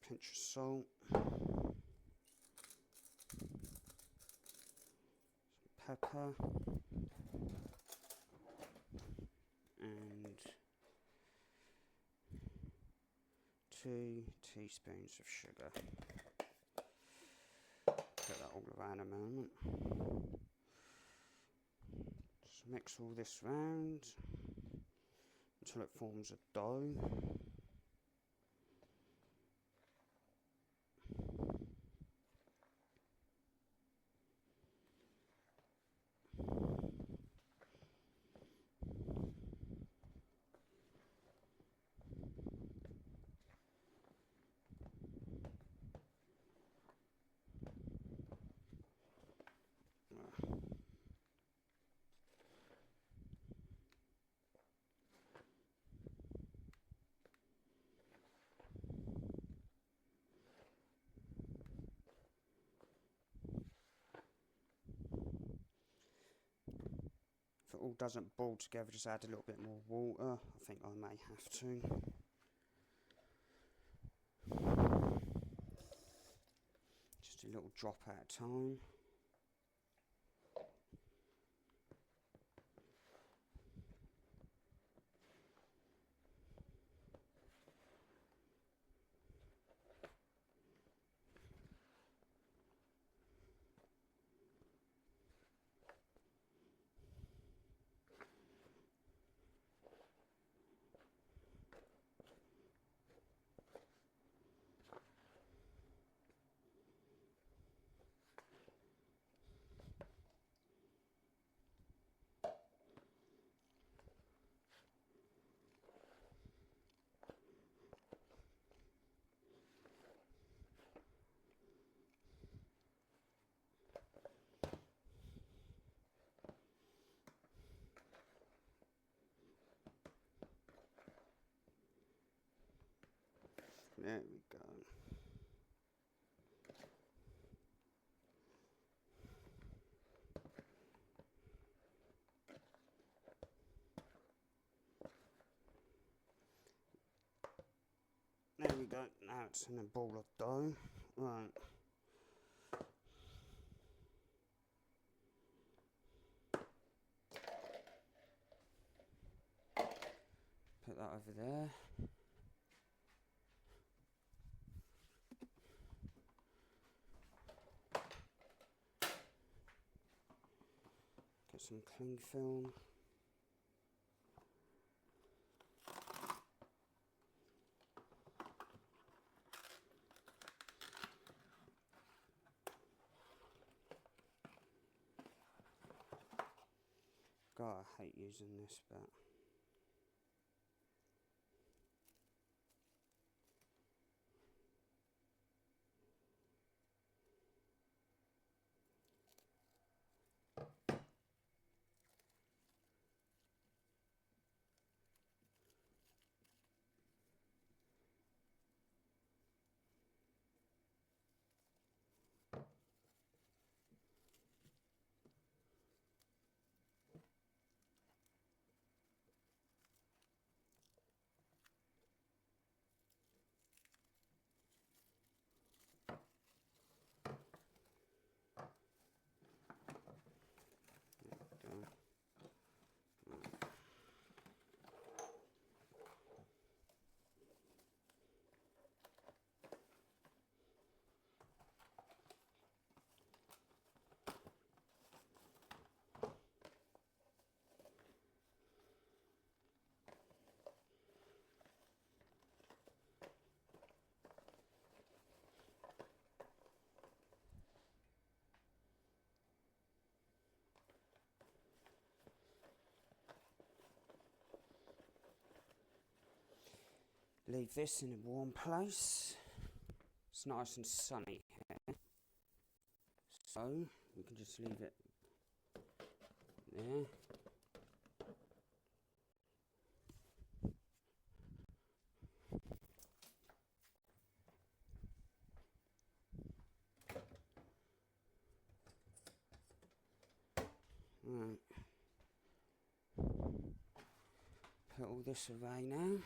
Pinch of salt, some pepper, and 2 teaspoons of sugar. Put that all around a moment. Just mix all this round until it forms a dough. all doesn't ball together, just add a little bit more water. I think I may have to. Just a little drop at a time. There we go. There we go. Now it's in a ball of dough. Right. Put that over there. Get some cling film. God, I hate using this, but leave this in a warm place. It's nice and sunny here, so we can just leave it there. Right. Put all this away now.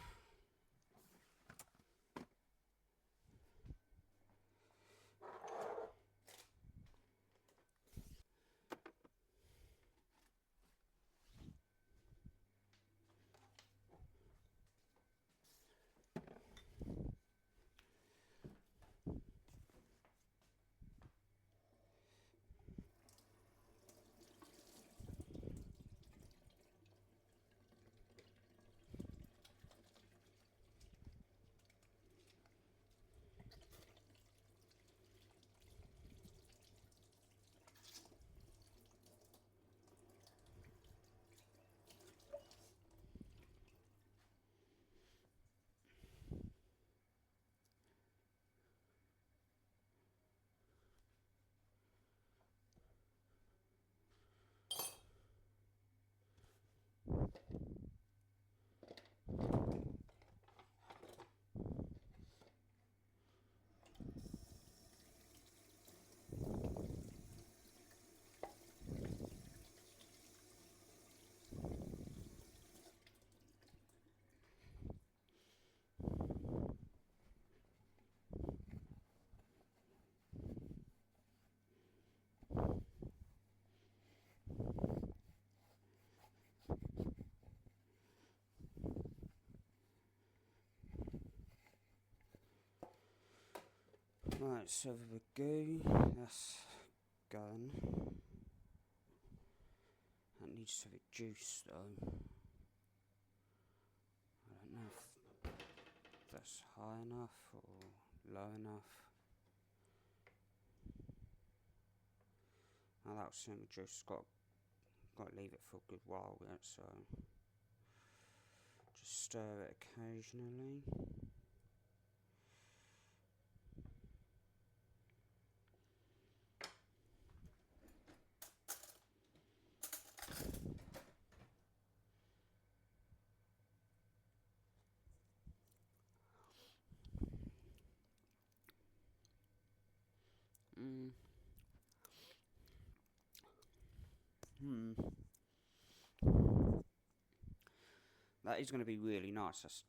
Right, so the goo, that's going. That needs to reduce though. I don't know if that's high enough or low enough. Now that'll soon reduce. Got to leave it for a good while yet, so just stir it occasionally. That is going to be really nice. That's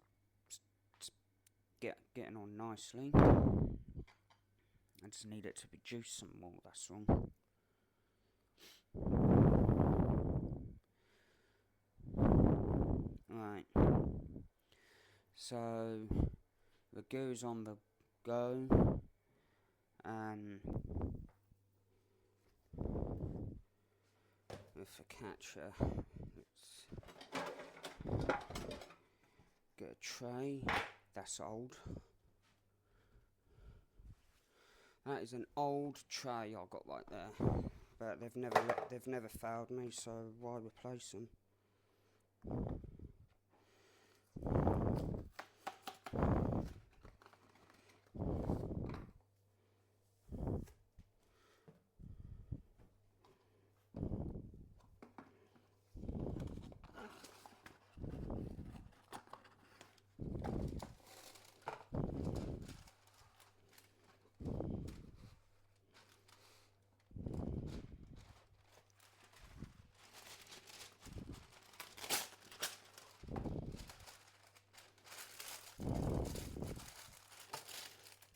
getting on nicely. I just need it to reduce some more, that's all. Right. So the goo's on the go. With the catcher, let's get a tray. That's old. That is an old tray I got right there, but they've never failed me, so why replace them?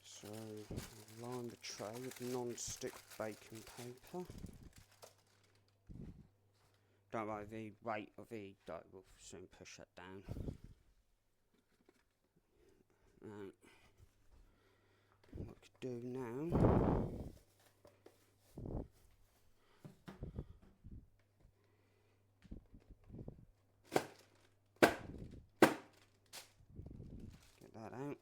So line the tray with non-stick baking paper. Don't worry, the weight of the dough will soon push that down. Right. What we could do now, get that out.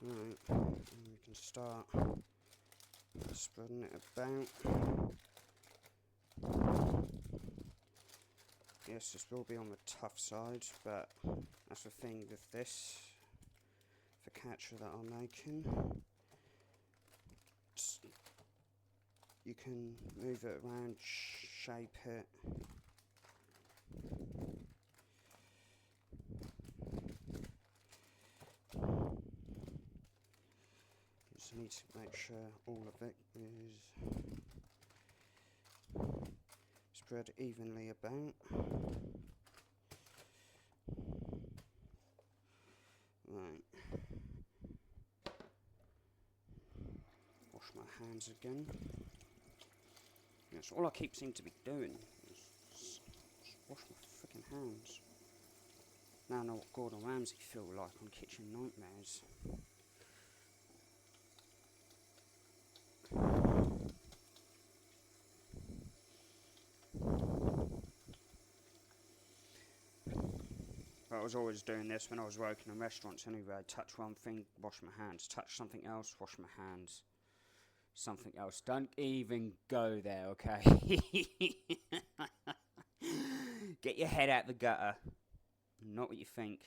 Right, and we can start spreading it about. Yes, this will be on the tough side, but that's the thing with this, the catcher that I'm making. You can move it around, shape it. You just need to make sure all of it is spread evenly about. Right. Wash my hands again. That's all I keep seem to be doing. Just wash my freaking hands. Now I know what Gordon Ramsay feel like on Kitchen Nightmares. I was always doing this when I was working in restaurants anyway. Touch one thing, wash my hands. Touch something else, wash my hands. Something else. Don't even go there, okay? Get your head out the gutter. Not what you think.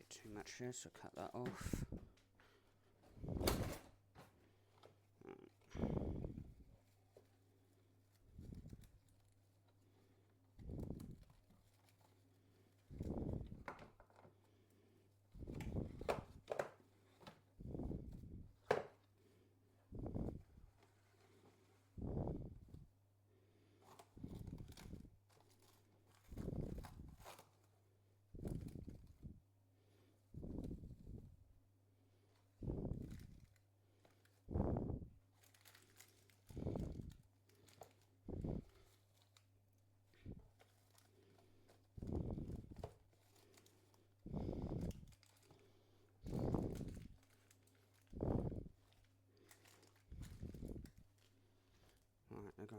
Too much here, so cut that off.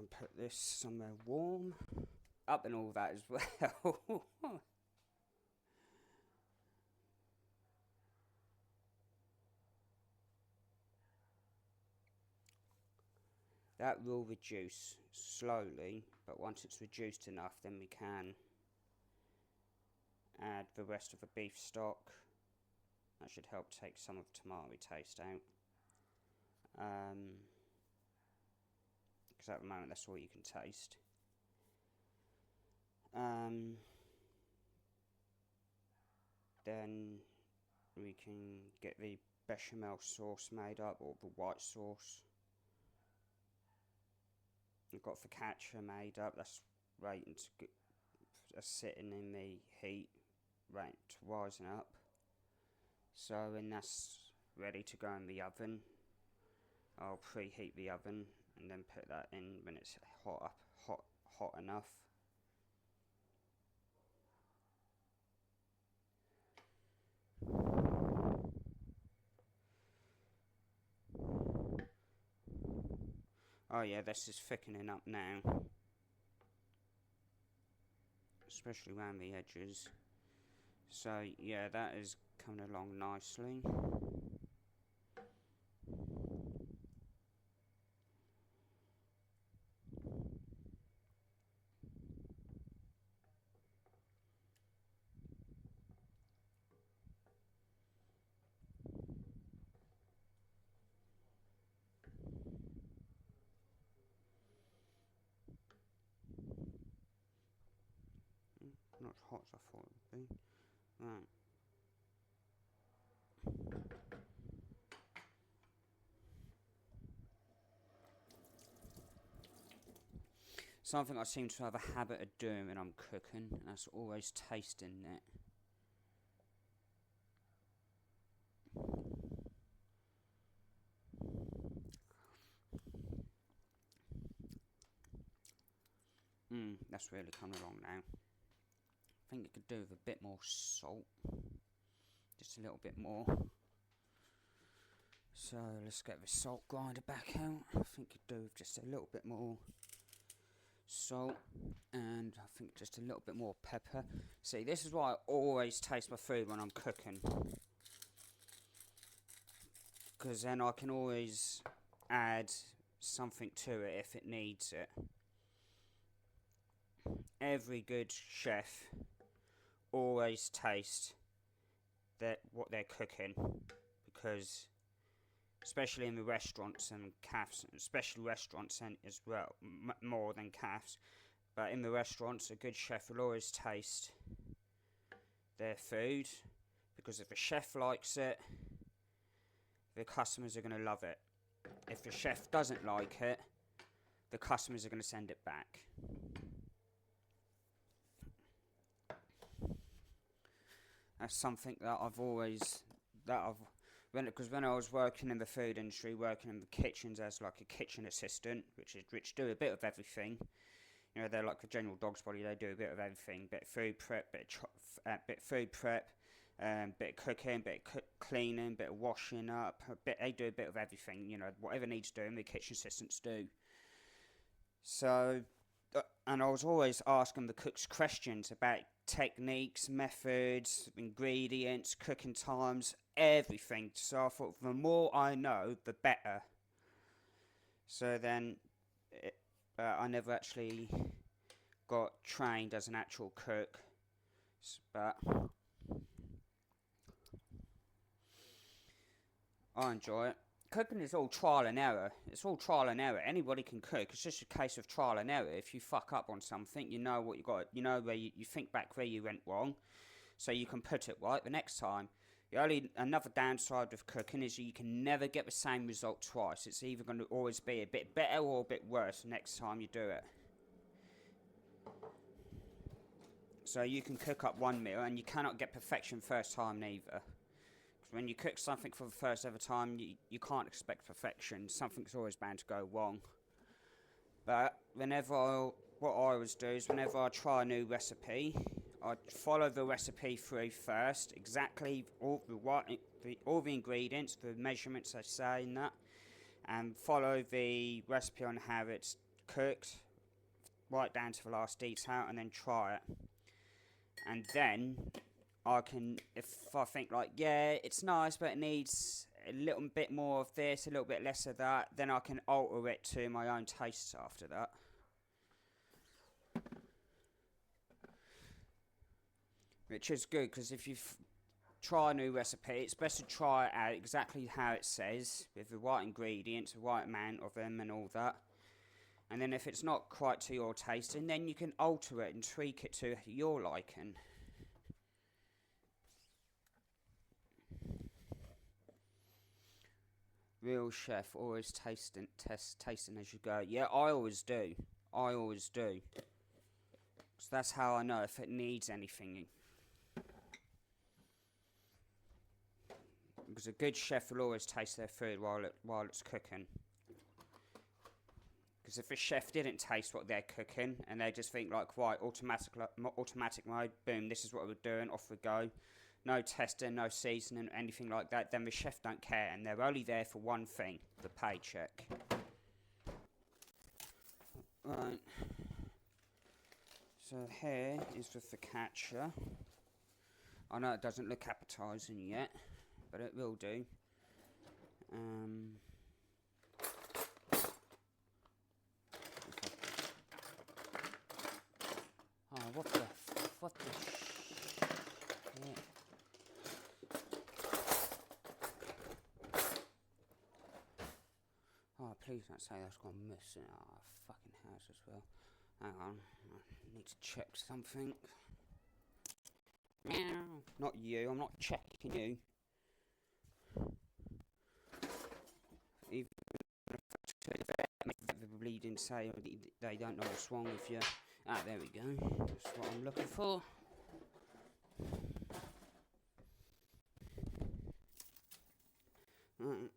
and put this somewhere warm. Up and all that as well. That will reduce slowly, but once it's reduced enough, then we can add the rest of the beef stock. That should help take some of the tomato taste out. Because at the moment that's all you can taste. Then we can get the bechamel sauce made up, or the white sauce. We've got focaccia made up. That's waiting to get, that's sitting in the heat, waiting to rising up. So when that's ready to go in the oven, I'll preheat the oven and then put that in when it's hot enough. Oh yeah, this is thickening up now, especially around the edges. So yeah, that is coming along nicely. Not as hot as I thought it would be. Right. Something I seem to have a habit of doing when I'm cooking, and that's always tasting it. That's really coming along now. I think it could do with a bit more salt. Just a little bit more. So let's get the salt grinder back out. I think it could do with just a little bit more salt, and I think just a little bit more pepper. See, this is why I always taste my food when I'm cooking, because then I can always add something to it if it needs it. Every good chef always tastes what they're cooking, because especially in the restaurants and cafes, especially restaurants and as well, more than cafes, but in the restaurants a good chef will always taste their food, because if the chef likes it, the customers are going to love it. If the chef doesn't like it, the customers are going to send it back. That's something that I've always, because when I was working in the food industry, working in the kitchens as like a kitchen assistant, which do a bit of everything. You know, they're like a general dog's body. They do a bit of everything: bit of food prep, bit of food prep, bit of cooking, bit of cleaning, bit of washing up. They do a bit of everything. You know, whatever needs doing, the kitchen assistants do. So, and I was always asking the cooks questions about techniques, methods, ingredients, cooking times, everything. So I thought the more I know, the better. So then I never actually got trained as an actual cook, but I enjoy it. Cooking is all trial and error. It's all trial and error. Anybody can cook. It's just a case of trial and error. If you fuck up on something, you know what you got. You know where you think back where you went wrong, so you can put it right the next time. Another downside of cooking is you can never get the same result twice. It's either going to always be a bit better or a bit worse next time you do it. So you can cook up one meal and you cannot get perfection first time neither. When you cook something for the first ever time, you can't expect perfection. Something's always bound to go wrong. But what I always do is whenever I try a new recipe, I follow the recipe through first, exactly all the ingredients, the measurements I say in that, and follow the recipe on how it's cooked, right down to the last detail, and then try it. And then I can, if I think like, yeah, it's nice, but it needs a little bit more of this, a little bit less of that, then I can alter it to my own tastes after that. Which is good, because if you try a new recipe, it's best to try it out exactly how it says, with the right ingredients, the right amount of them and all that. And then if it's not quite to your tasting, then you can alter it and tweak it to your liking. Real chef, always tasting as you go. Yeah, I always do. I always do. So that's how I know if it needs anything. Because a good chef will always taste their food while it's cooking. Because if a chef didn't taste what they're cooking and they just think like, right, automatic mode, boom, this is what we're doing, off we go. No testing, no seasoning, anything like that, then the chef don't care, and they're only there for one thing, the paycheck. Right. So here is the focaccia. I know it doesn't look appetising yet, but it will do. Oh, what the shit? Oh, please don't say that's gone missing. Oh, fucking house as well. Hang on, I need to check something. Not you, I'm not checking you. Even the bleeding say they don't know what's wrong with you. Ah, there we go. That's what I'm looking for. Right.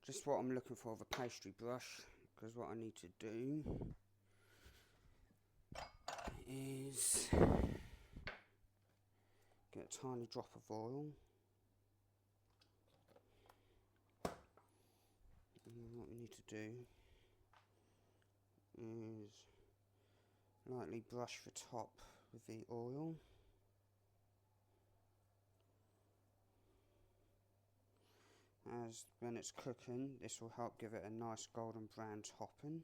Just what I'm looking for, the pastry brush, because what I need to do is get a tiny drop of oil. And what we need to do is lightly brush the top with the oil. As when it's cooking, this will help give it a nice golden brown topping.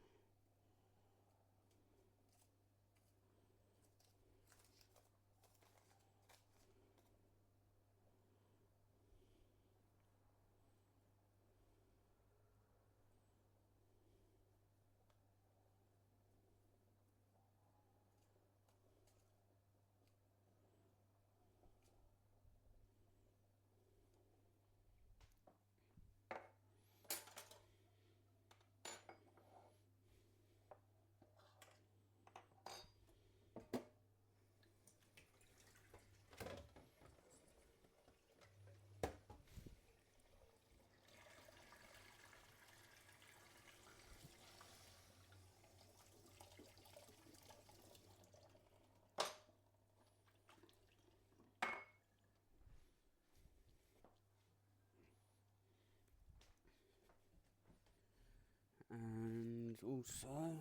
And also a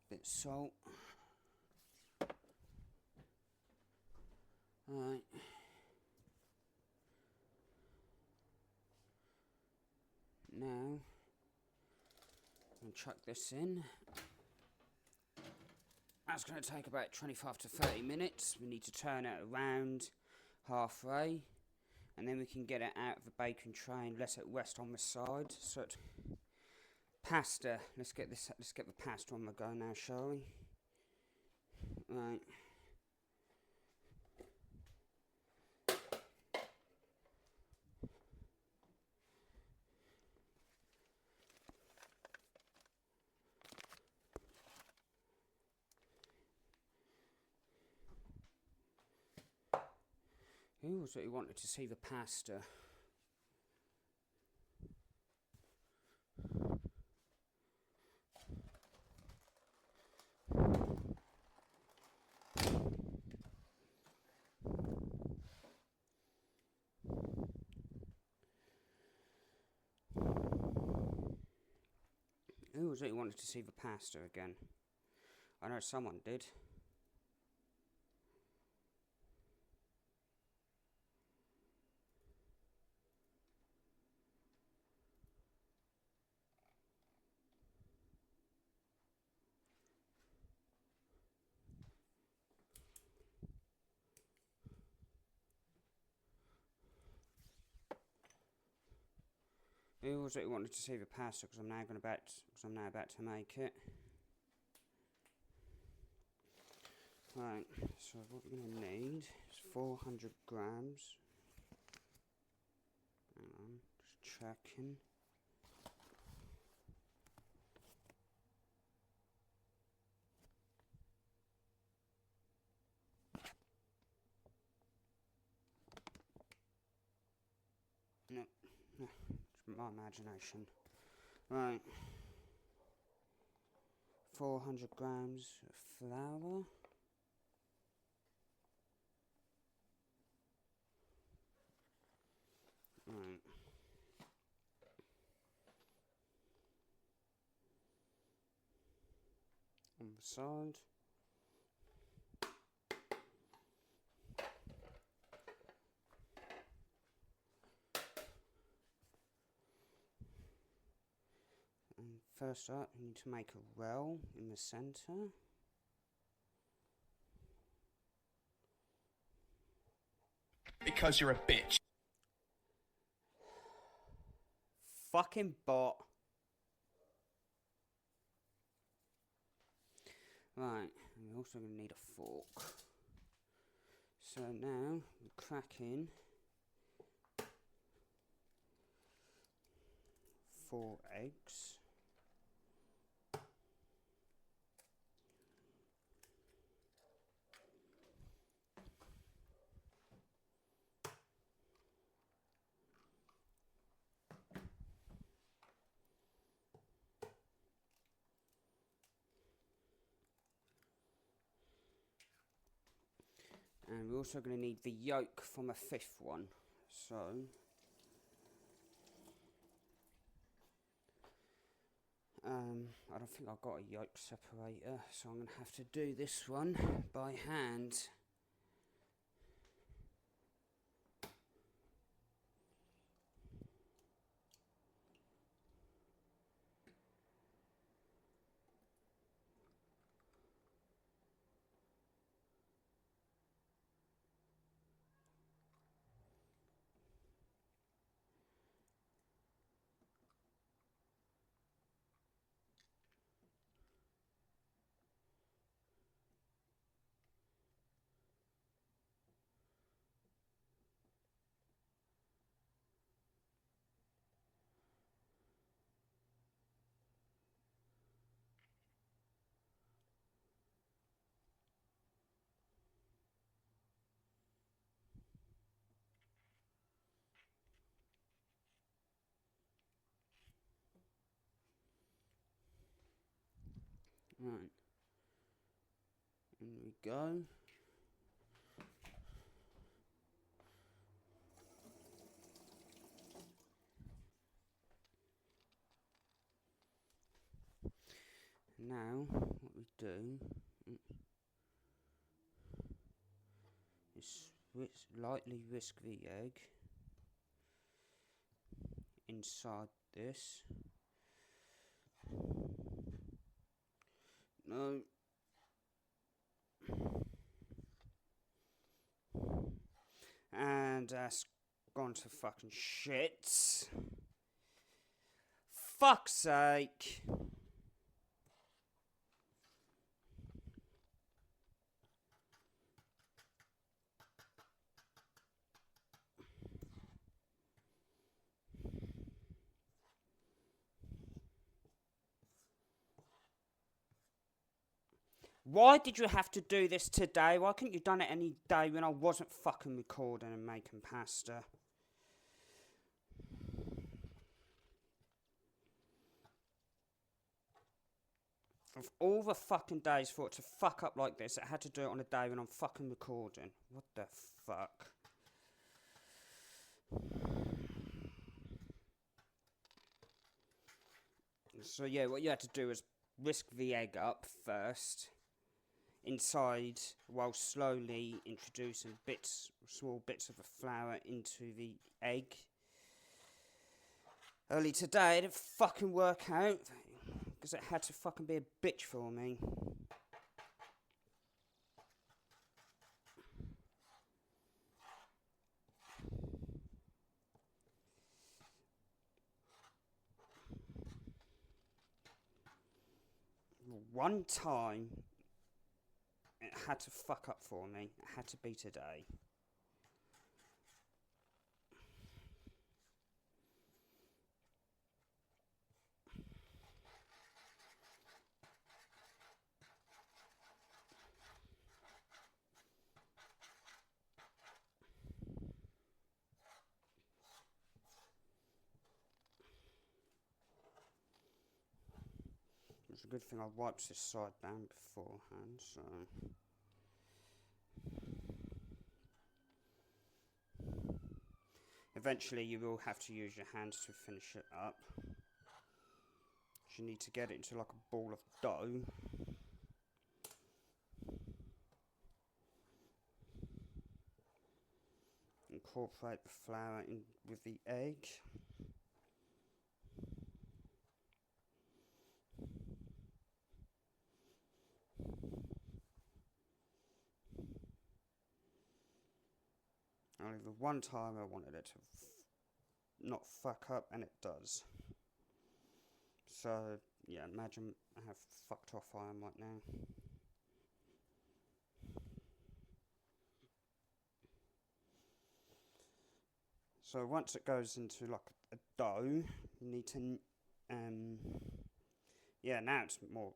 bit of salt. Right. Now I'll chuck this in. That's going to take about 25 to 30 minutes. We need to turn it around halfway, and then we can get it out of the baking tray and let it rest on the side. So pasta. Let's get the pasta on the go now, shall we? Right. Who was it who wanted to see the pasta? was it you wanted to see the pasta again? I know someone did. Who was it who wanted to see the pasta? Because I'm now about to make it. Right. So what we're gonna need is 400 grams. Hang on, just checking. No, it's my imagination. Right. 400 grams of flour. Right. On the side. And first up, you need to make a roll in the centre. Because you're a bitch. Fucking bot. Right, and we're also going to need a fork. So now, we crack in 4 eggs. And we're also going to need the yolk from a 5th one. So, I don't think I've got a yolk separator, so I'm going to have to do this one by hand. Right, in we go. Now, what we do is lightly whisk the egg inside this. No. And that's gone to fucking shit. Fuck's sake. Why did you have to do this today? Why couldn't you done it any day when I wasn't fucking recording and making pasta? Of all the fucking days for it to fuck up like this, I had to do it on a day when I'm fucking recording. What the fuck? So yeah, what you had to do is whisk the egg up first inside while slowly introducing small bits of the flour into the egg. Early today, it didn't fucking work out because it had to fucking be a bitch for me. One time, it had to fuck up for me. It had to be today. It's a good thing I wiped this side down beforehand, so... Eventually you will have to use your hands to finish it up. You need to get it into like a ball of dough. Incorporate the flour in with the egg. Only the one time I wanted it to not fuck up, and it does. So, yeah, imagine how fucked off I am right now. So once it goes into like a dough, you need to, yeah, now it's more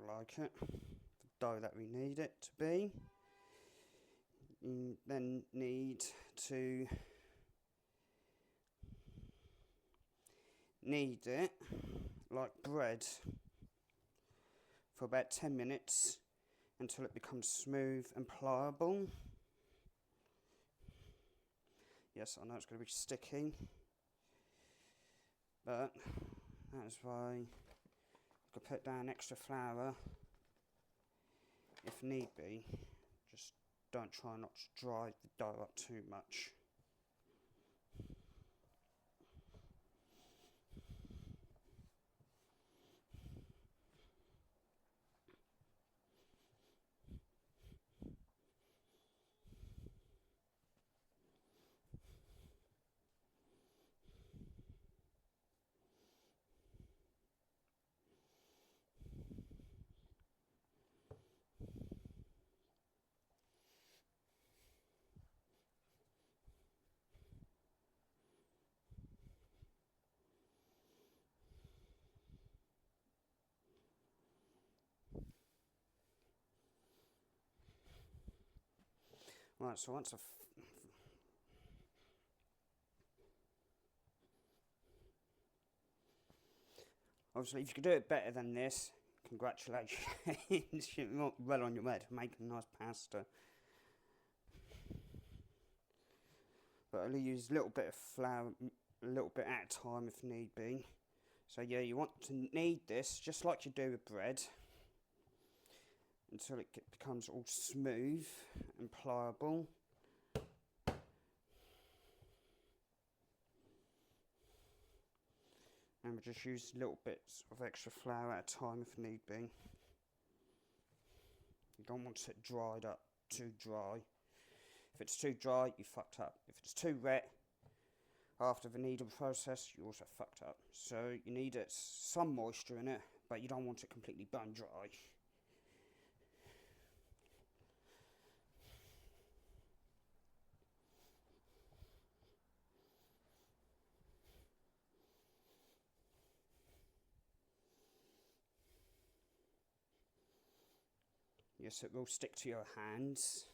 like it, the dough that we need it to be. You then need to knead it like bread for about 10 minutes until it becomes smooth and pliable. Yes, I know it's going to be sticky, but that's why you could put down extra flour if need be. Just don't try not to dry the dough up too much. Right, so once obviously, if you could do it better than this, congratulations. You're well on your way to making nice pasta. But I'll use a little bit of flour, a little bit at a time if need be. So yeah, you want to knead this just like you do with bread until it becomes all smooth and pliable. And we'll just use little bits of extra flour at a time if need be. You don't want it dried up, too dry. If it's too dry, you fucked up. If it's too wet, after the kneading process, you also fucked up. So you need some moisture in it, but you don't want it completely bone dry. Yes, it will stick to your hands,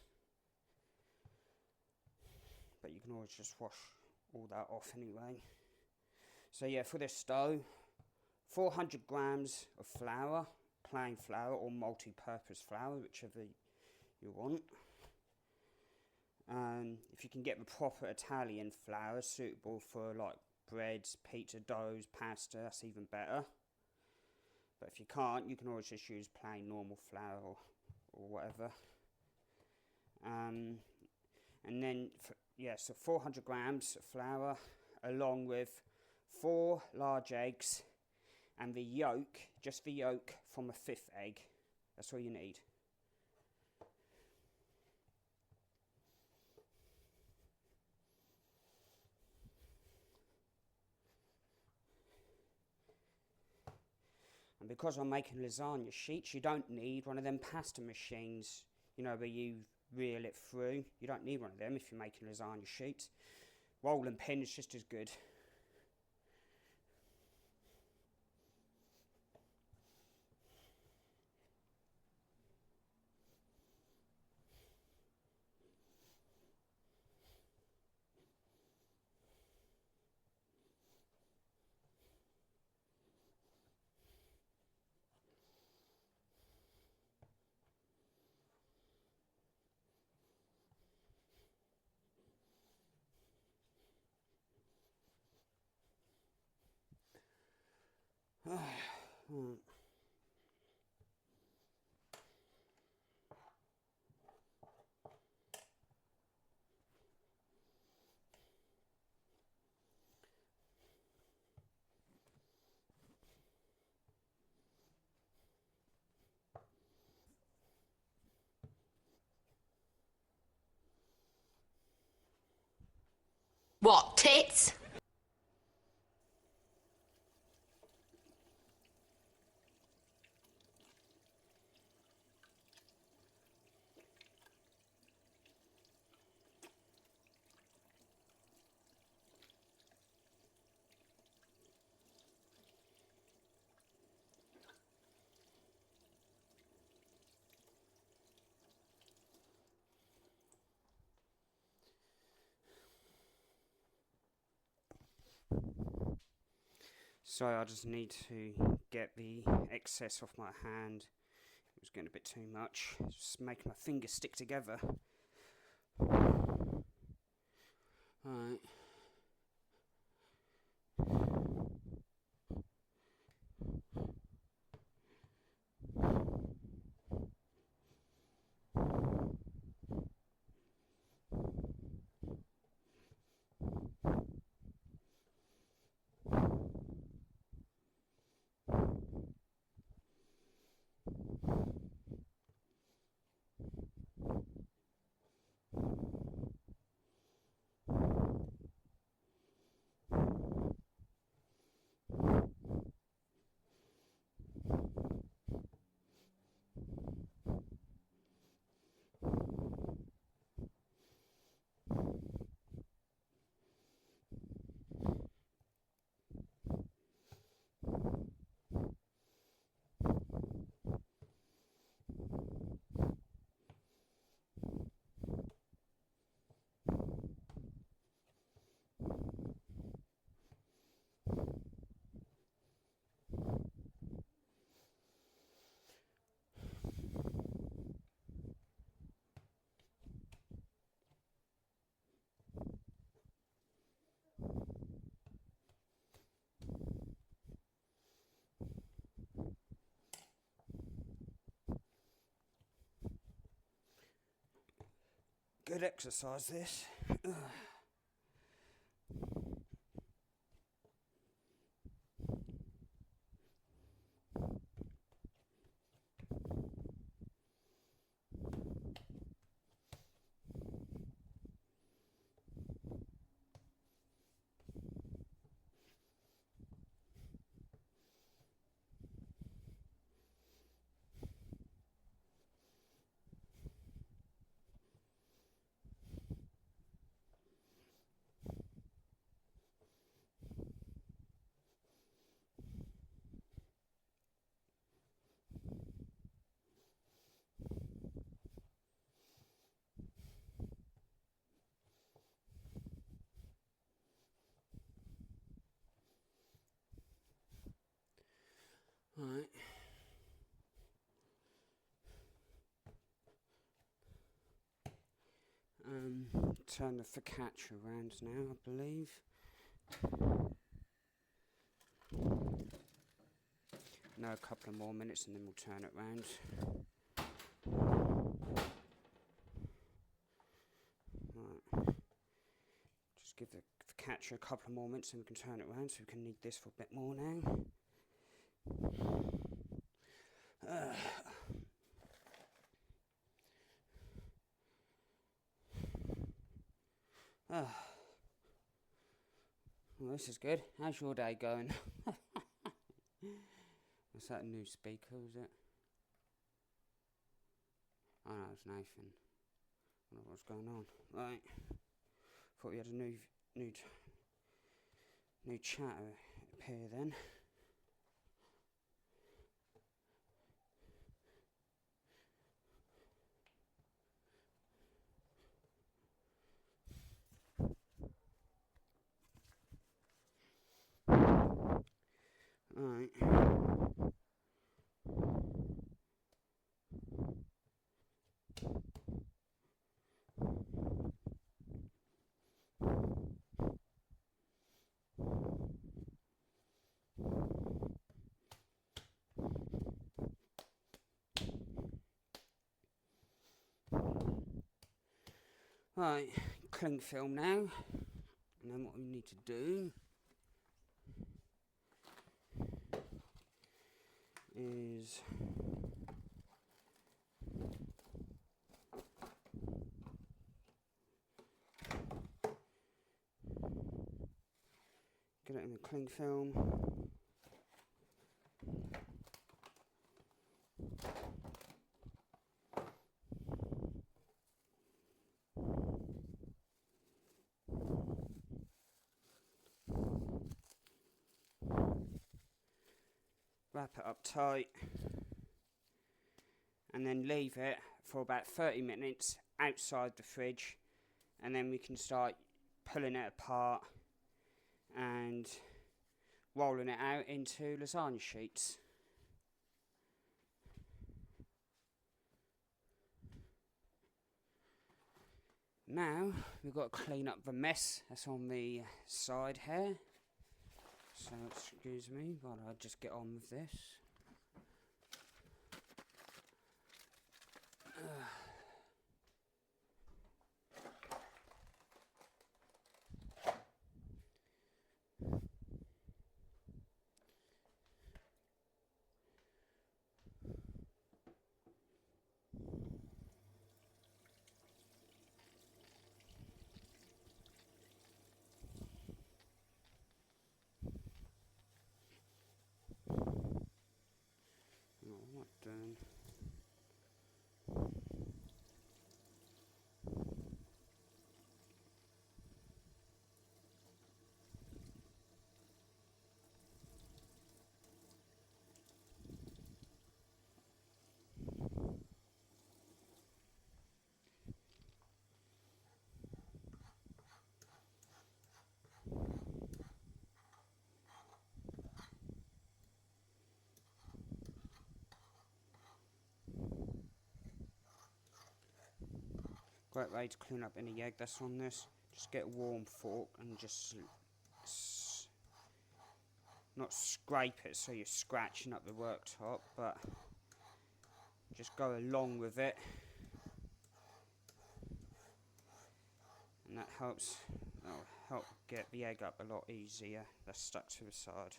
but you can always just wash all that off anyway. So yeah, for this dough, 400 grams of flour, plain flour or multi-purpose flour, whichever you want. If you can get the proper Italian flour suitable for like breads, pizza doughs, pasta, that's even better. But if you can't, you can always just use plain normal flour or whatever. And then, so 400 grams of flour along with 4 large eggs and the yolk, just the yolk from a 5th egg. That's all you need. And because I'm making lasagna sheets, you don't need one of them pasta machines, you know, where you reel it through. You don't need one of them if you're making lasagna sheets. Rolling pin is just as good. What, tits? So I just need to get the excess off my hand. It was getting a bit too much. Just making my fingers stick together. Alright. Good exercise this. Alright. Turn the focaccia around now, I believe. No, a couple of more minutes and then we'll turn it round. Right. Just give the catcher a couple of more minutes and we can turn it round, so we can knead this for a bit more now. Well, this is good. How's your day going? What's that, a new speaker, is it? Oh no, it's Nathan. I don't know what's going on. Right. Thought we had a new chatter appear then. Right. Right, cling film now. And then what we need to do is get it in the cling film. Wrap it up tight and then leave it for about 30 minutes outside the fridge, and then we can start pulling it apart and rolling it out into lasagna sheets. Now we've got to clean up the mess that's on the side here. So excuse me while I just get on with this. What done? Great way to clean up any egg that's on this. Just get a warm fork and just not scrape it so you're scratching up the worktop, but just go along with it, and that helps. That'll help get the egg up a lot easier. That's stuck to the side.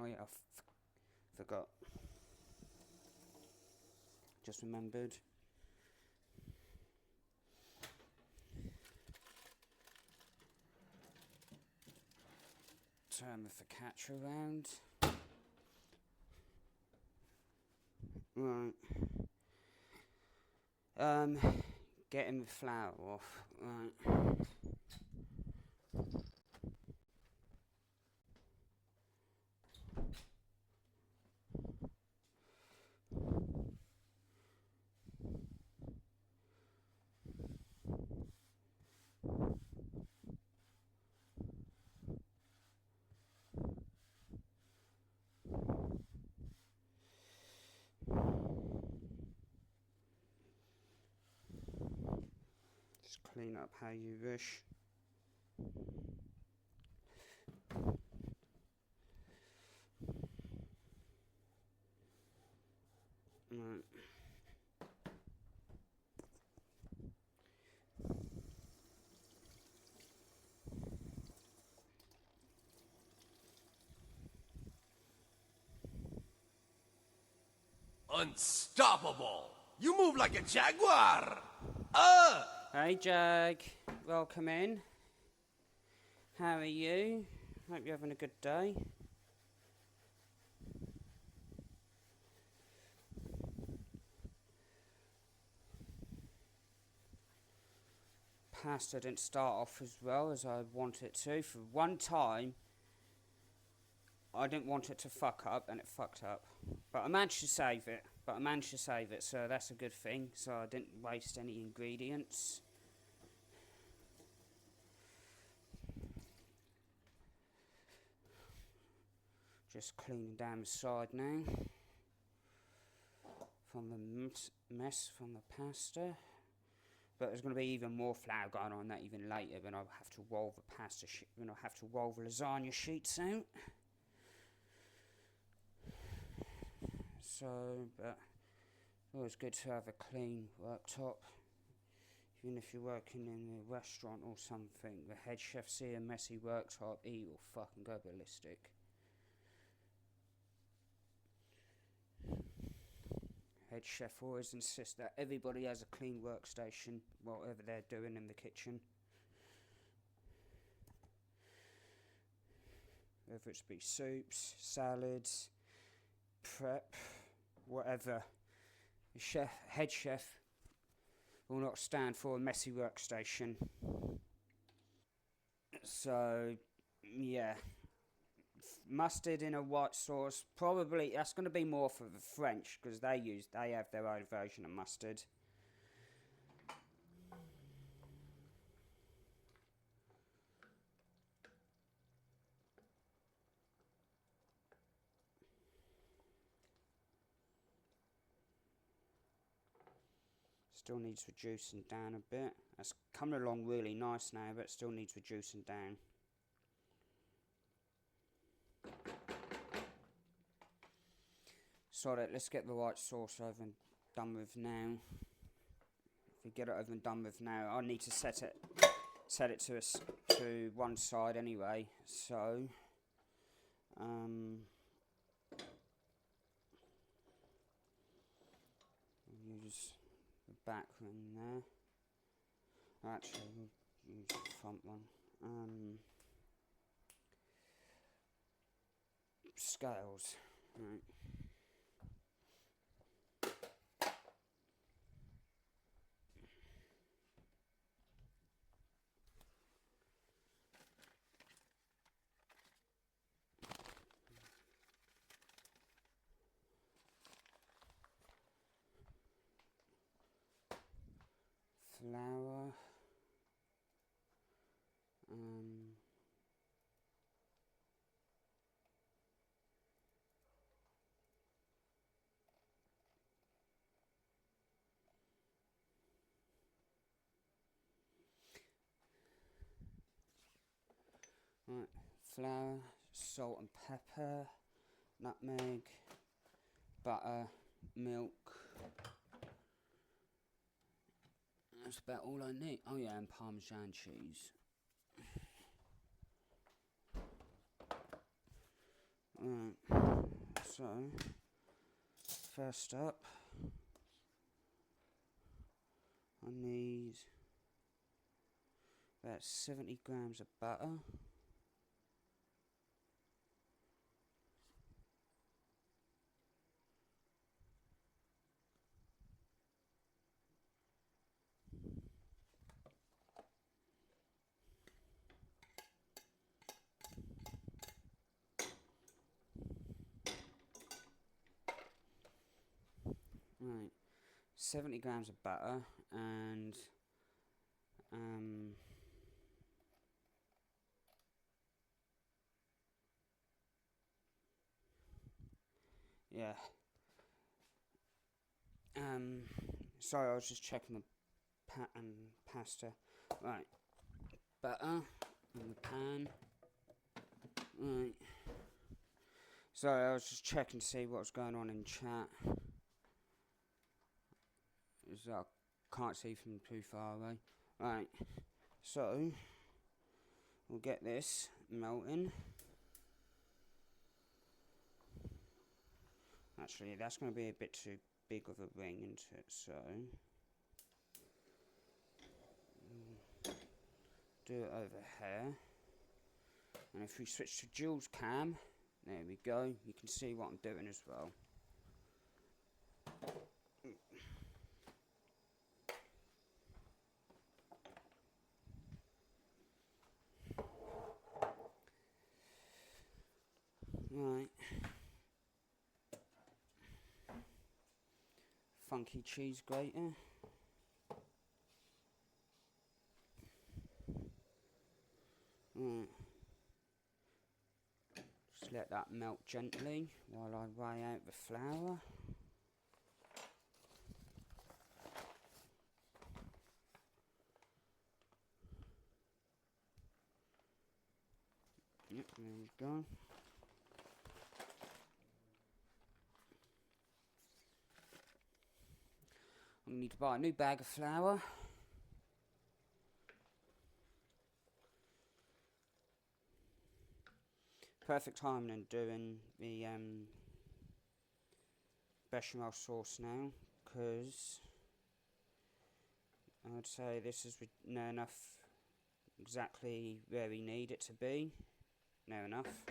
Oh yeah, I forgot. Just remembered. Turn the focaccia around. Right. Getting the flour off. Right. clean up how you wish. Right. Unstoppable! You move like a jaguar! Hey Jag, welcome in. How are you? Hope you're having a good day. Pasta didn't start off as well as I wanted it to. For one time, I didn't want it to fuck up, and it fucked up. But I managed to save it. So that's a good thing. So I didn't waste any ingredients. Just cleaning down the side now from the mess from the pasta. But there's going to be even more flour going on that even later when I have to roll the pasta when I have to roll the lasagna sheets out. So, but it's always good to have a clean worktop. Even if you're working in a restaurant or something, the head chef see a messy worktop, he will fucking go ballistic. Head chef always insists that everybody has a clean workstation, whatever they're doing in the kitchen. Whether it's be soups, salads, prep, whatever. The head chef will not stand for a messy workstation. So, yeah. Mustard in a white sauce, probably that's going to be more for the French because they have their own version of mustard. Still needs reducing down a bit. That's coming along really nice now, but still needs reducing down. So let's get the white sauce over and done with now. If we get it over and done with now, I need to set it to one side anyway. So use the back one there. Actually, we'll use the front one. Scales, right. Flour. Right, flour, salt and pepper, nutmeg, butter, milk. That's about all I need. Oh yeah, and Parmesan cheese. Right, so first up, I need about 70 grams of butter. Right, 70 grams of butter and yeah. Sorry, I was just checking the pasta. Right, butter in the pan. Right. Sorry, I was just checking to see what was going on in chat. I can't see from too far away. Right, so we'll get this melting. Actually, that's going to be a bit too big of a ring, isn't it? So do it over here. And if we switch to Jules cam, there we go. You can see what I'm doing as well. Right. Funky cheese grater. Right. Just let that melt gently while I weigh out the flour. Yep, there we go. I need to buy a new bag of flour. Perfect timing in doing the bechamel sauce now, because I would say this is near enough exactly where we need it to be. Near enough.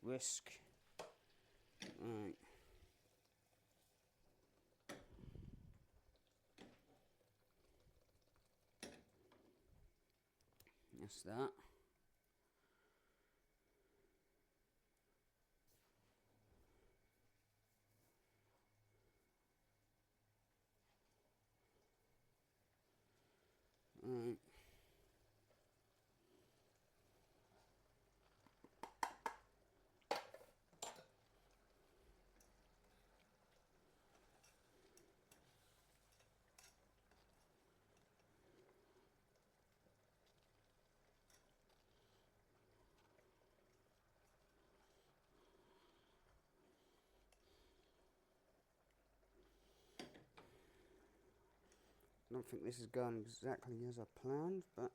Whisk. Right. That's that. Right. I don't think this is going exactly as I planned, but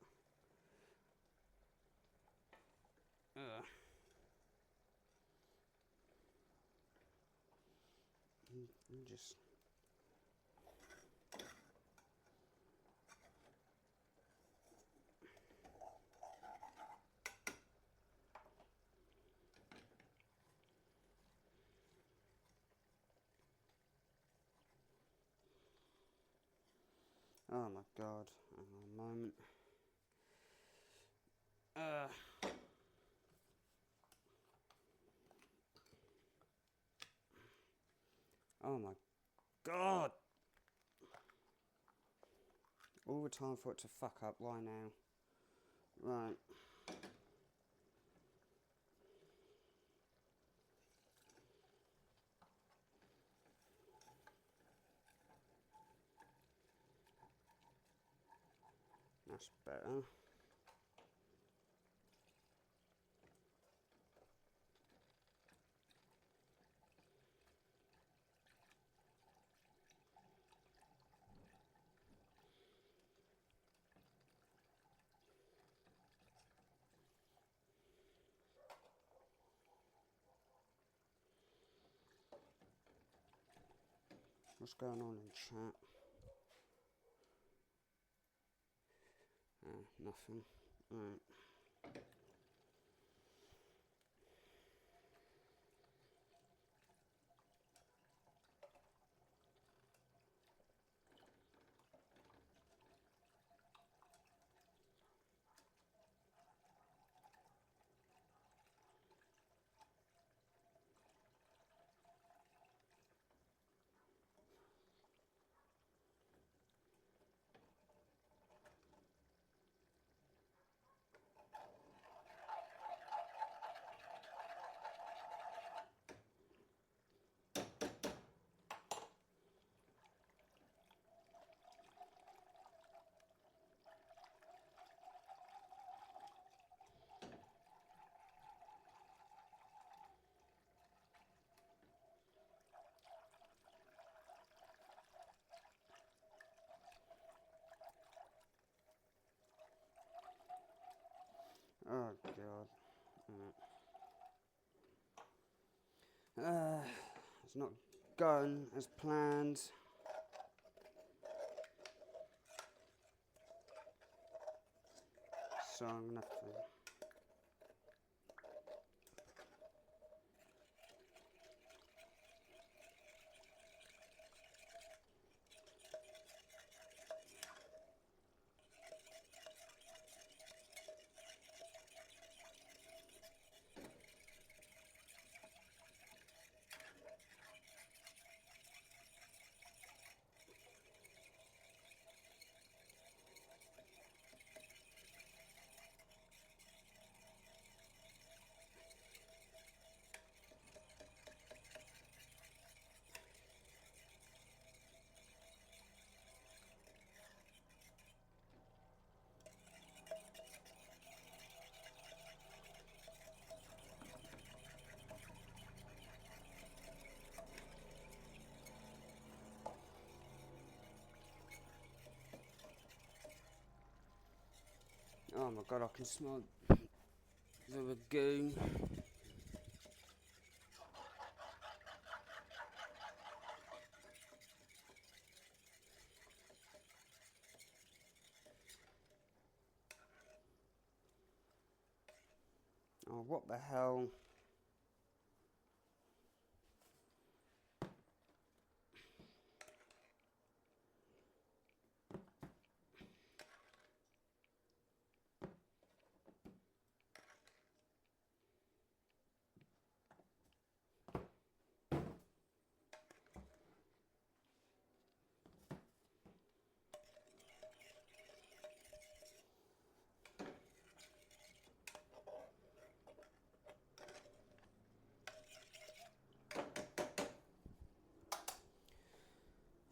just oh my god, hang on a moment. Oh my god! All the time for it to fuck up, why now? Right. That's better. What's going on in chat? Nothing. Right. It's not going as planned. So I'm gonna have to. Oh my god, I can smell the ragu. Oh, what the hell?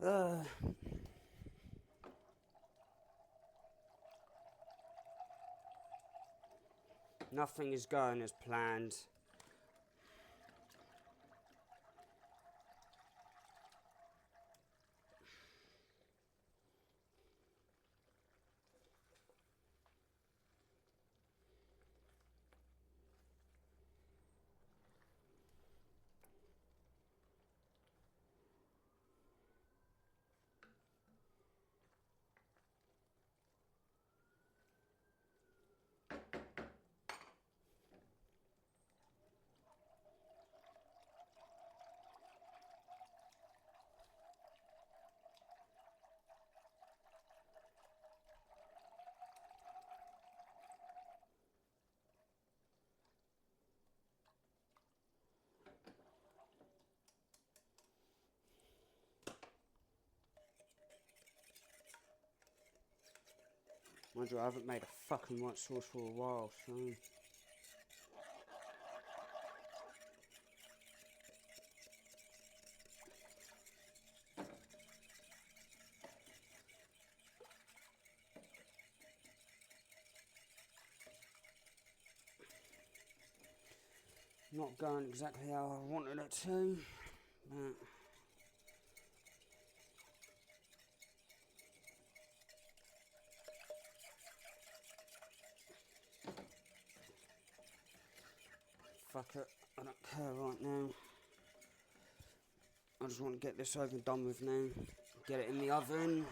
Uh, Nothing is going as planned. Mind you, I haven't made a fucking white sauce for a while, so. Not going exactly how I wanted it to, but. Fuck it, I don't care right now. I just want to get this over and done with now. Get it in the oven.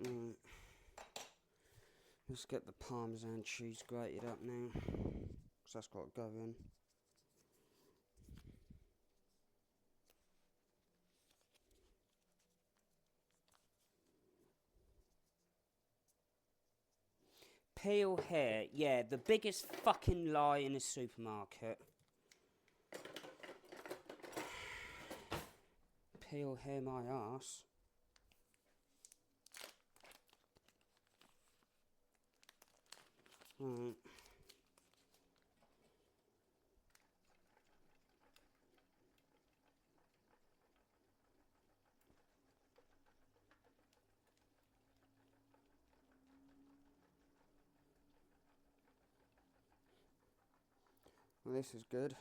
Right. Let's get the Parmesan cheese grated up now, because that's got to go in. Peel hair, yeah, the biggest fucking lie in a supermarket. Peel hair my ass. Right. Well, this is good.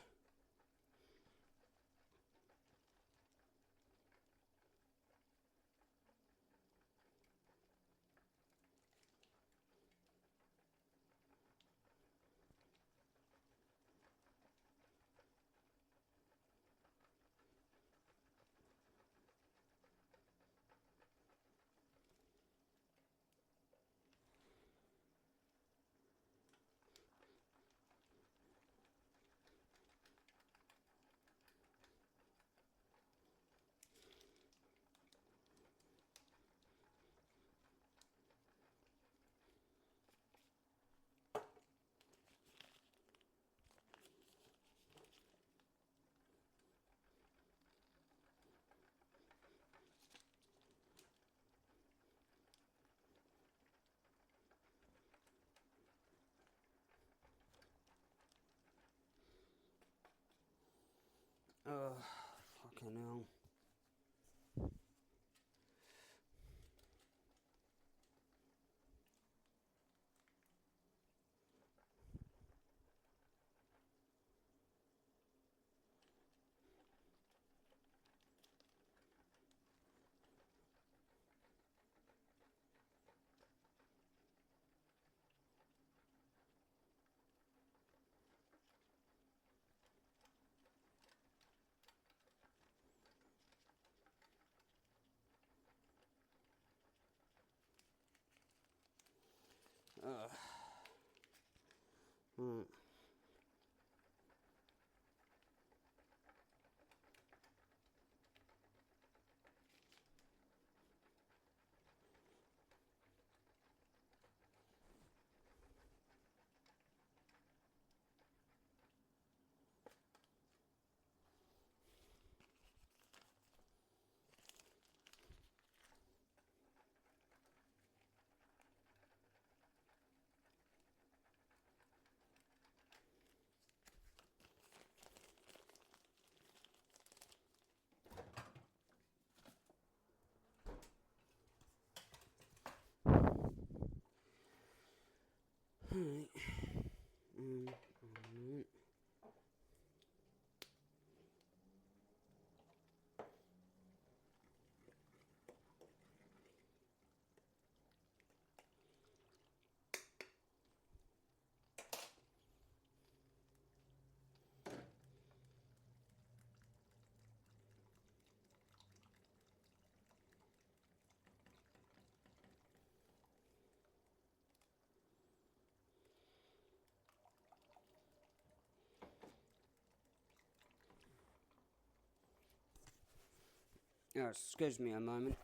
Oh, fucking hell. Right. Alright. Alright. Oh, excuse me a moment.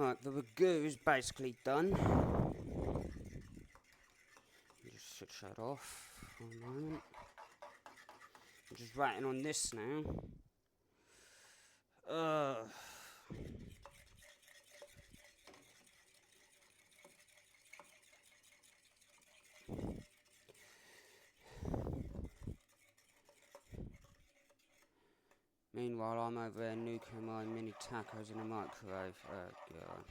Right, the ragu is basically done. Just switch that off for a moment. I'm just writing on this now. Meanwhile, I'm over there nuking my mini tacos in the microwave. Oh, God.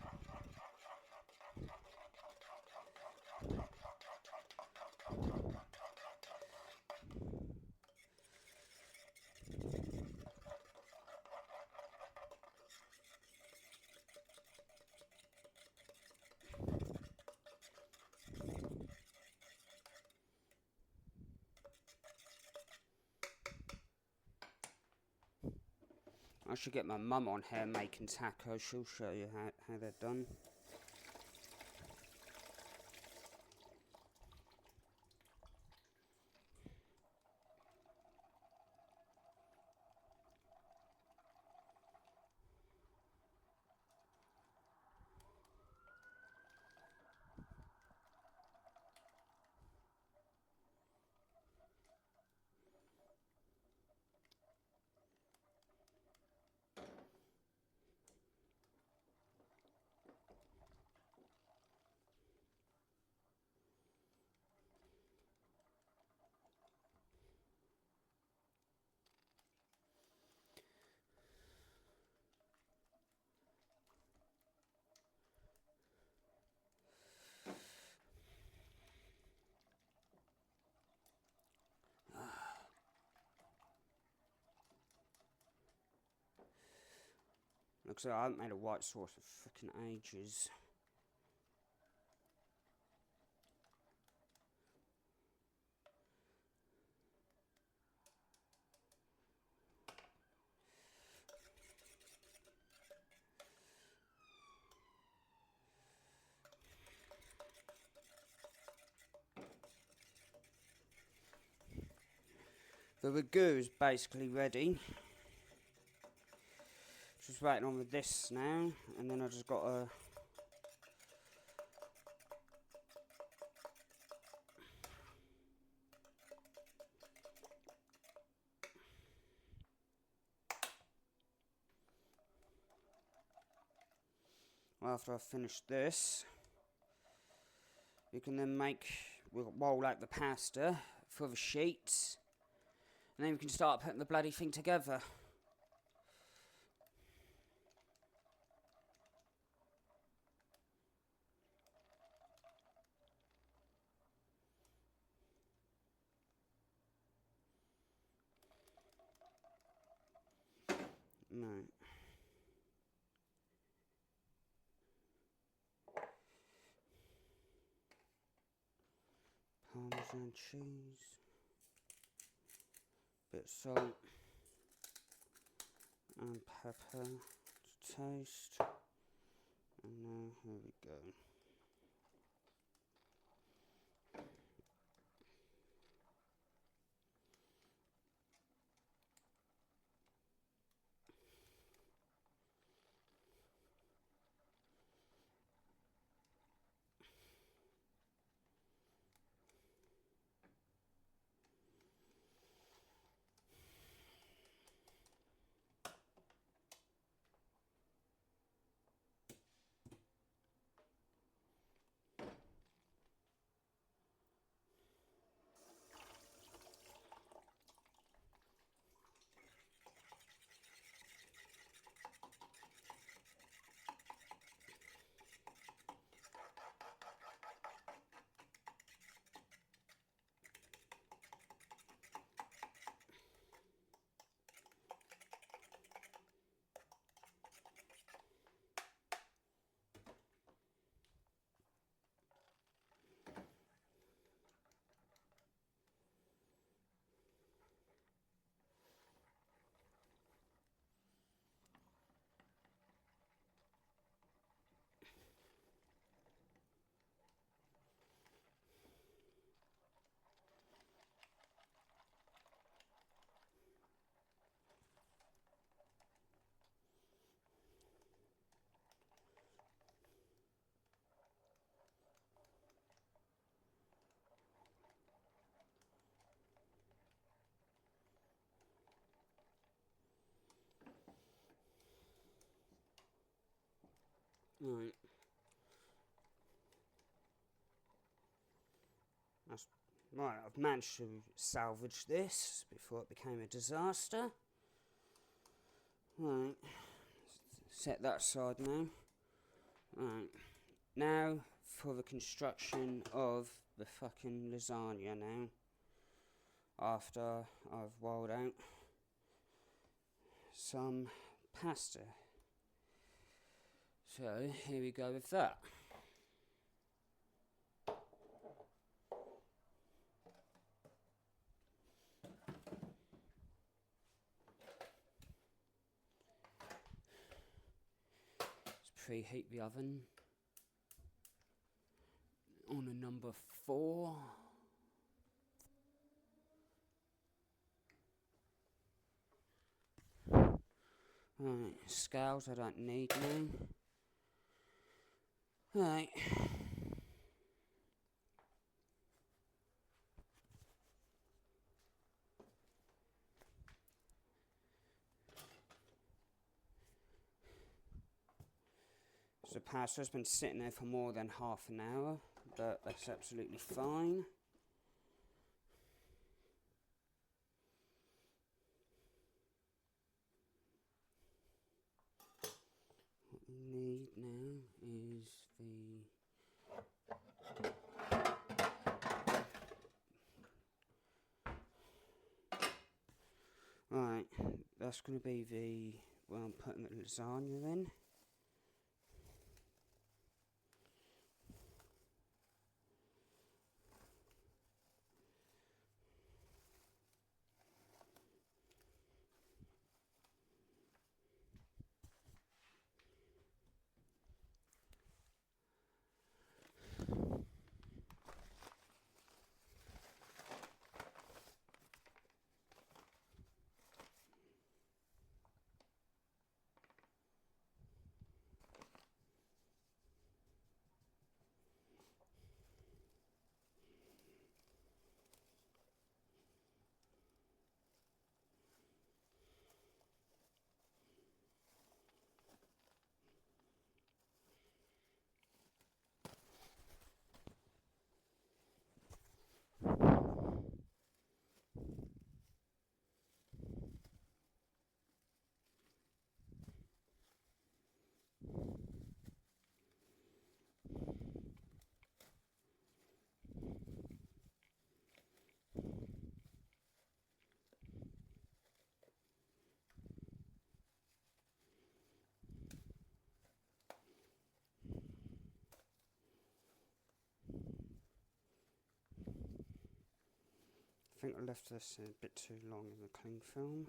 I should get my mum on here making tacos. She'll show you how they're done. Looks like I haven't made a white sauce for freaking ages. The ragu is basically ready. Just waiting on with this now, and then I just got to after I've finished this, you can then we'll roll out the pasta for the sheets, and then we can start putting the bloody thing together. No. Parmesan cheese, bit of salt and pepper to taste, and now here we go. Right. That's right. I've managed to salvage this before it became a disaster. Right. Set that aside now. Right. Now for the construction of the fucking lasagna now. After I've rolled out some pasta. So here we go with that. Let's preheat the oven on a number 4. Right, scales I don't need now. Right. So the pasta's been sitting there for more than half an hour, but that's absolutely fine. What we need now is the right, that's going to be the well, I'm putting the lasagna in. I think I left this a bit too long in the cling film.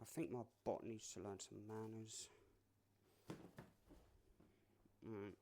I think my bot needs to learn some manners. Right.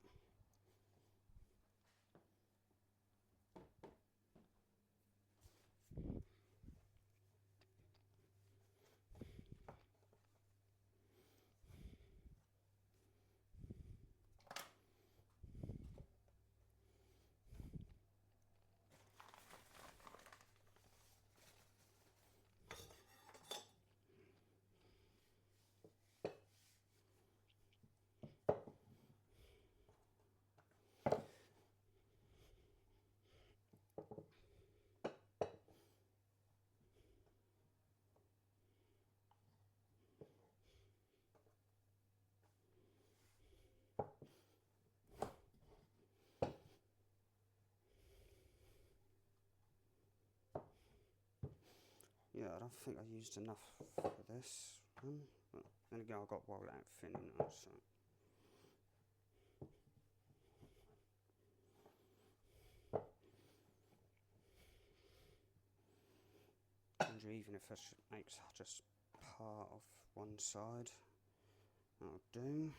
Yeah, I don't think I used enough for this. done. But then again, I've got to roll that thin now, so. And even if it makes just part of one side, that'll do.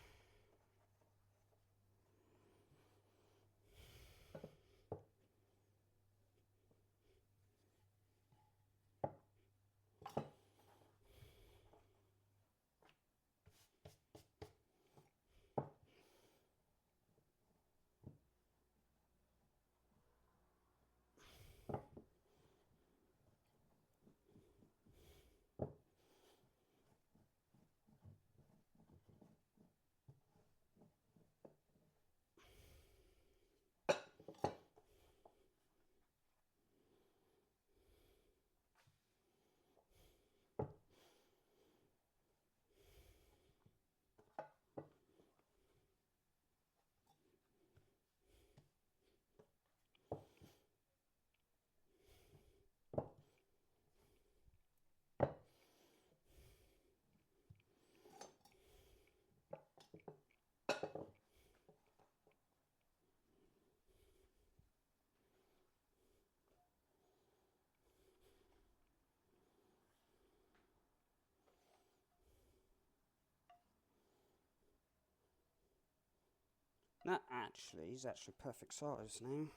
That actually is actually perfect size now.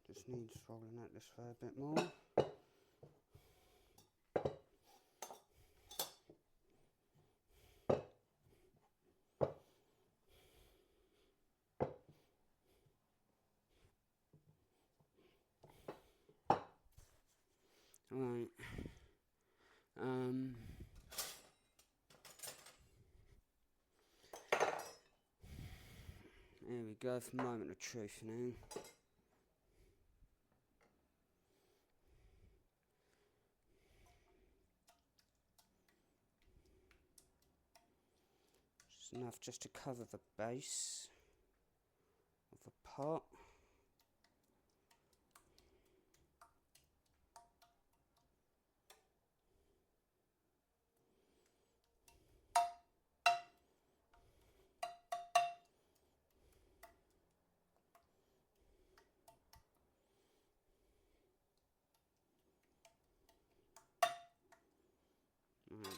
Just needs rolling out this way a bit more. Right. There we go for moment of truth now. Just enough just to cover the base of the pot. Right.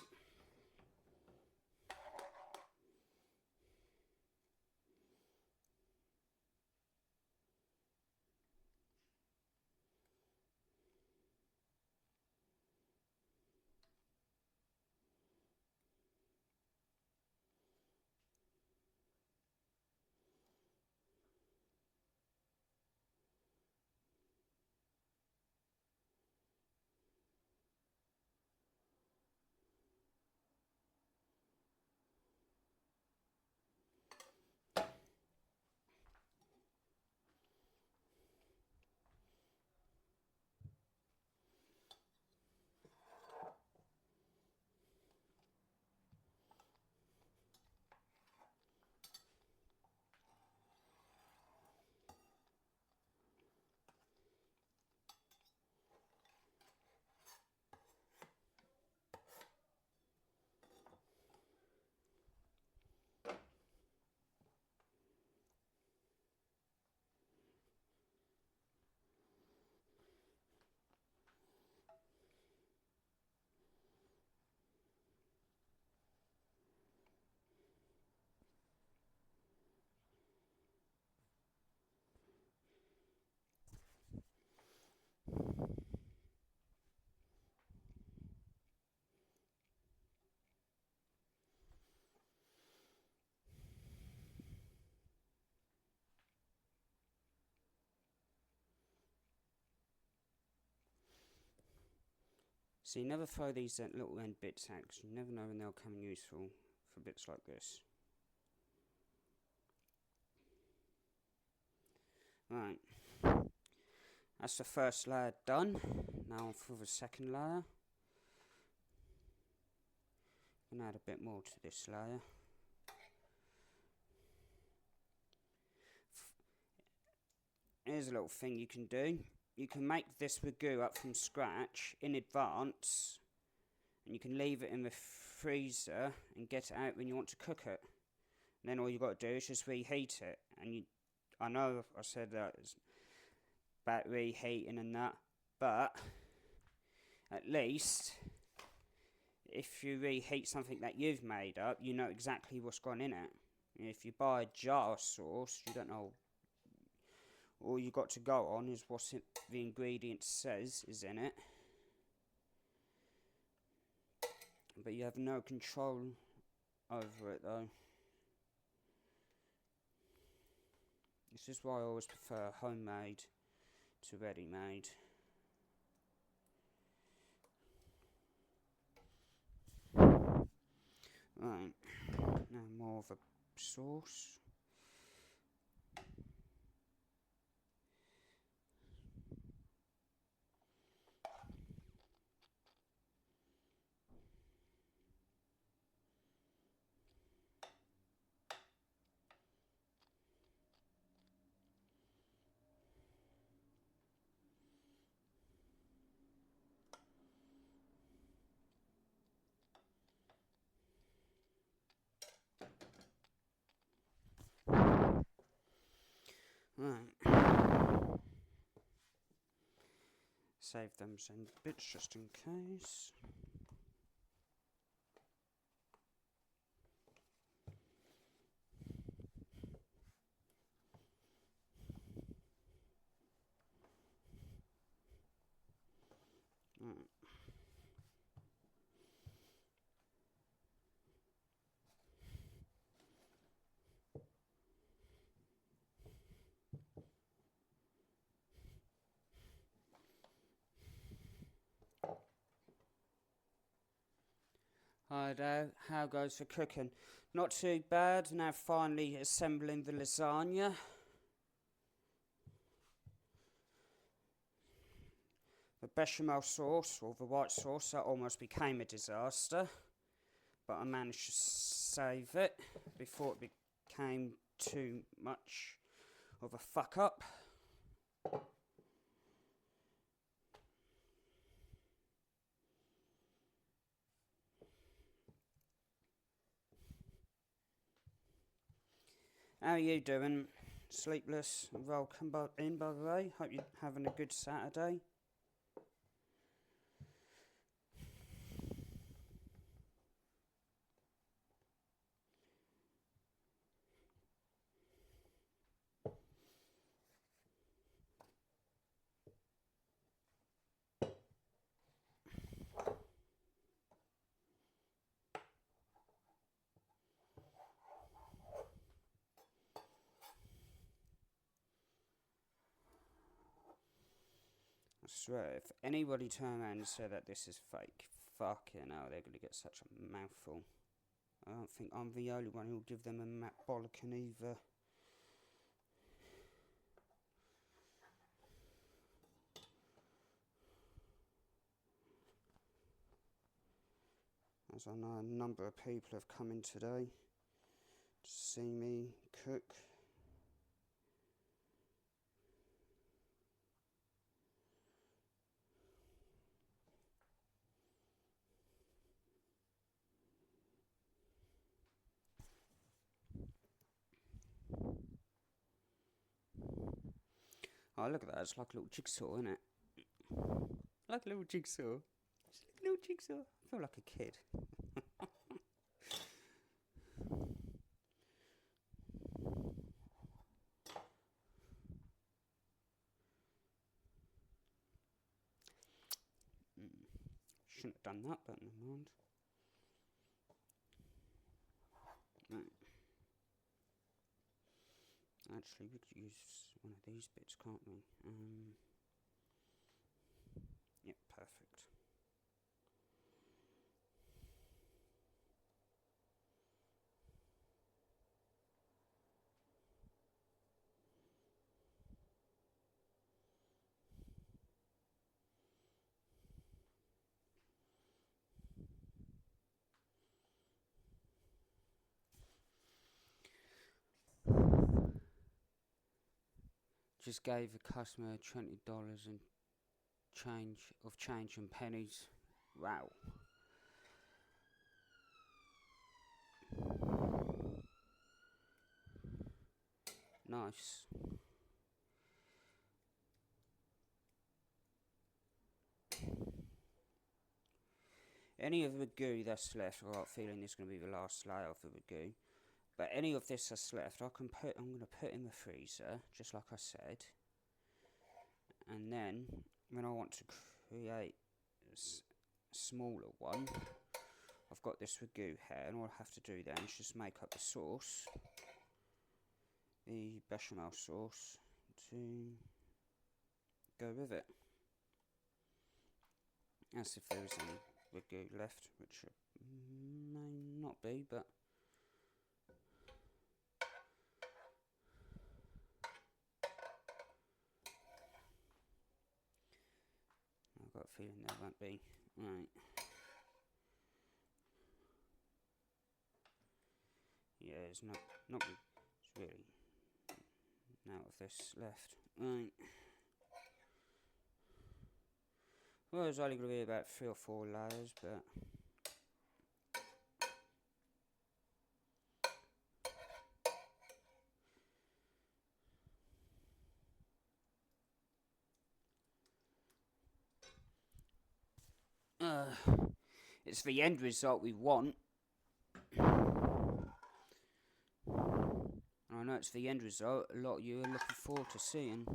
So you never throw these little end bits out because you never know when they'll come in useful for bits like this. Right, that's the first layer done. Now on for the second layer. I'm going to add a bit more to this layer. Here's a little thing you can do. You can make this ragu up from scratch in advance and you can leave it in the freezer and get it out when you want to cook it. And then all you got to do is just reheat it. And I know I said that it's about reheating and that, but at least if you reheat something that you've made up, you know exactly what's gone in it. If you buy a jar of sauce, you don't know. All you got to go on is what the ingredient says is in it. But you have no control over it though. This is why I always prefer homemade to ready-made. Right, now more of a sauce. Right. Save them some bits just in case. Right. Hi there, how goes the cooking? Not too bad, now finally assembling the lasagna. The bechamel sauce, or the white sauce, that almost became a disaster. But I managed to save it before it became too much of a fuck up. How are you doing? Sleepless? Welcome in, by the way. Hope you're having a good Saturday. I swear, if anybody turned around and said that this is fake, fucking hell, they're going to get such a mouthful. I don't think I'm the only one who'll give them a bollocking either. As I know a number of people have come in today to see me cook. Oh, look at that, it's like a little jigsaw, isn't it? Like a little jigsaw. Just like a little jigsaw. I feel like a kid. Shouldn't have done that, but never mind. Right. Actually, we could use one of these bits, can't we? Yep, perfect. Just gave the customer $20 and change and pennies. Wow. nice. Any of the goo that's left, I've got a feeling this is going to be the last layer of the goo. But any of this that's left, I'm going to put in the freezer, just like I said. And then, when I want to create a smaller one, I've got this ragu here, and all I have to do then is just make up the sauce, the bechamel sauce, to go with it. As if there was any ragu left, which may not be, but I've got a feeling there won't be. Right. Yeah, there's not it's really now of this left. Right. Well, there's only going to be about 3 or 4 layers, but it's the end result we want. I know it's the end result a lot of you are looking forward to seeing.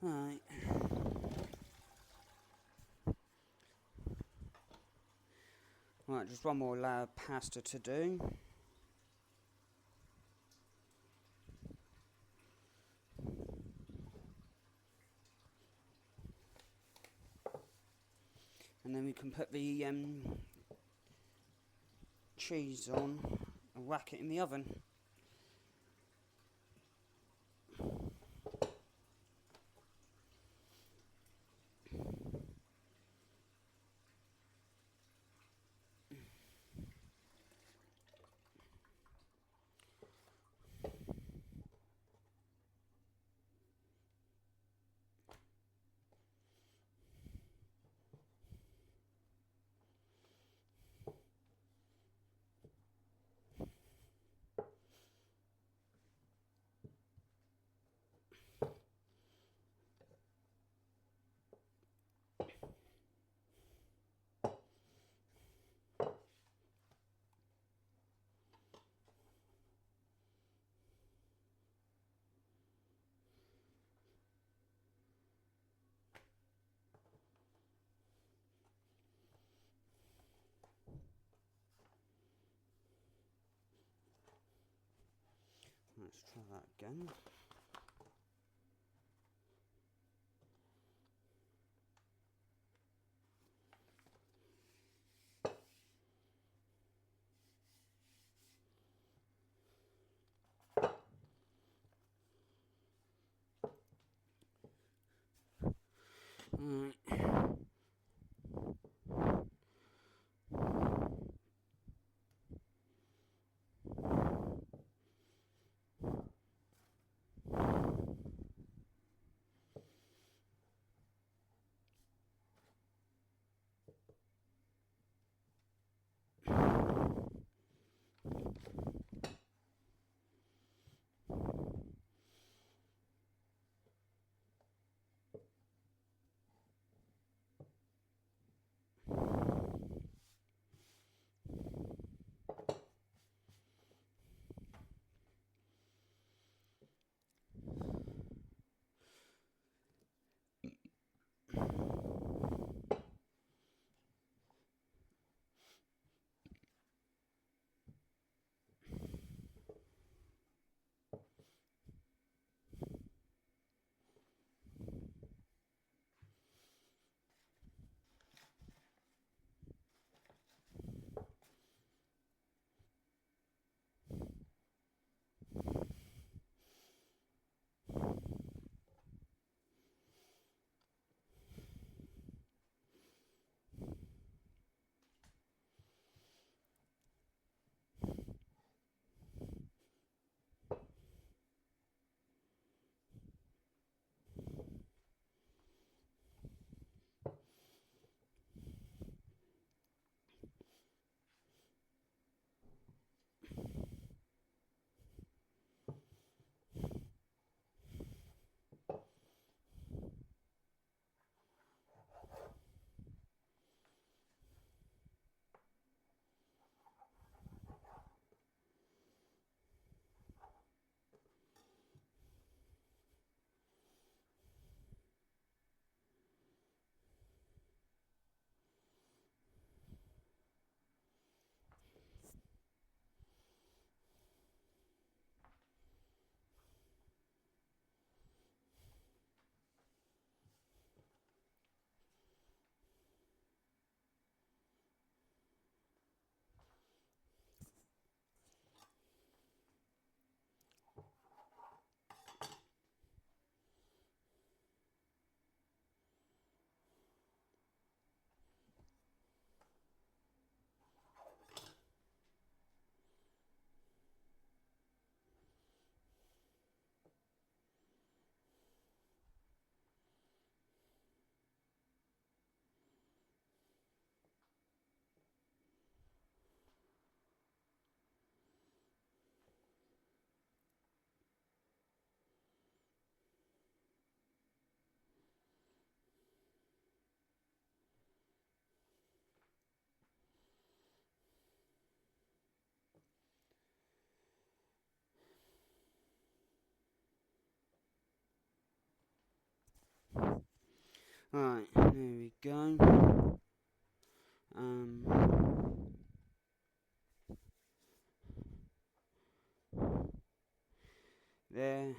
Right. Right, just one more layer of pasta to do. And then we can put the cheese on and whack it in the oven. Let's try that again. Right. Right, there we go. Here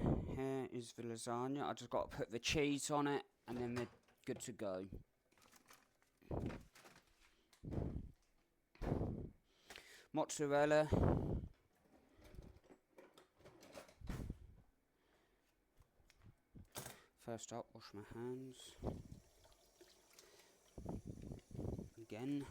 is the lasagna. I just got to put the cheese on it, and then they're good to go. Mozzarella. First up, wash my hands. Again.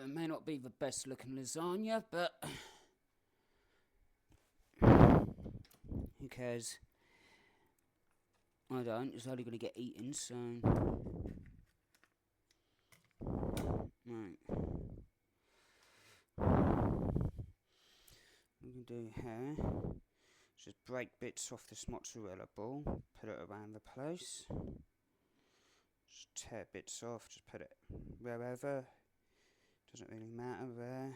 It may not be the best looking lasagna, but who cares? I don't, it's only going to get eaten, so... Right. What we can do here, just break bits off this mozzarella ball, put it around the place. Just tear bits off, just put it wherever. Doesn't really matter where.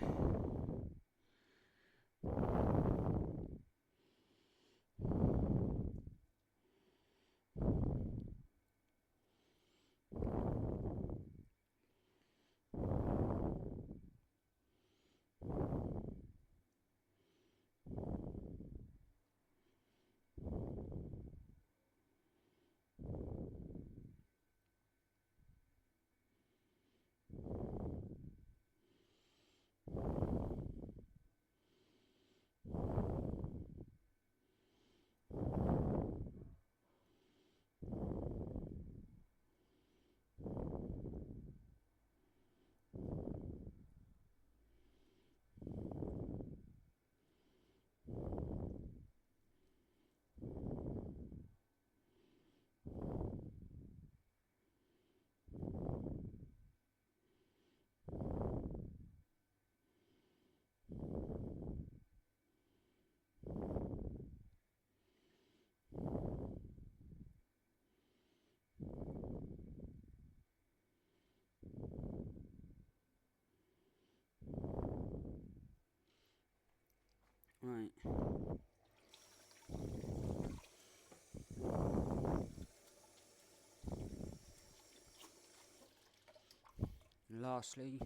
Right. And lastly,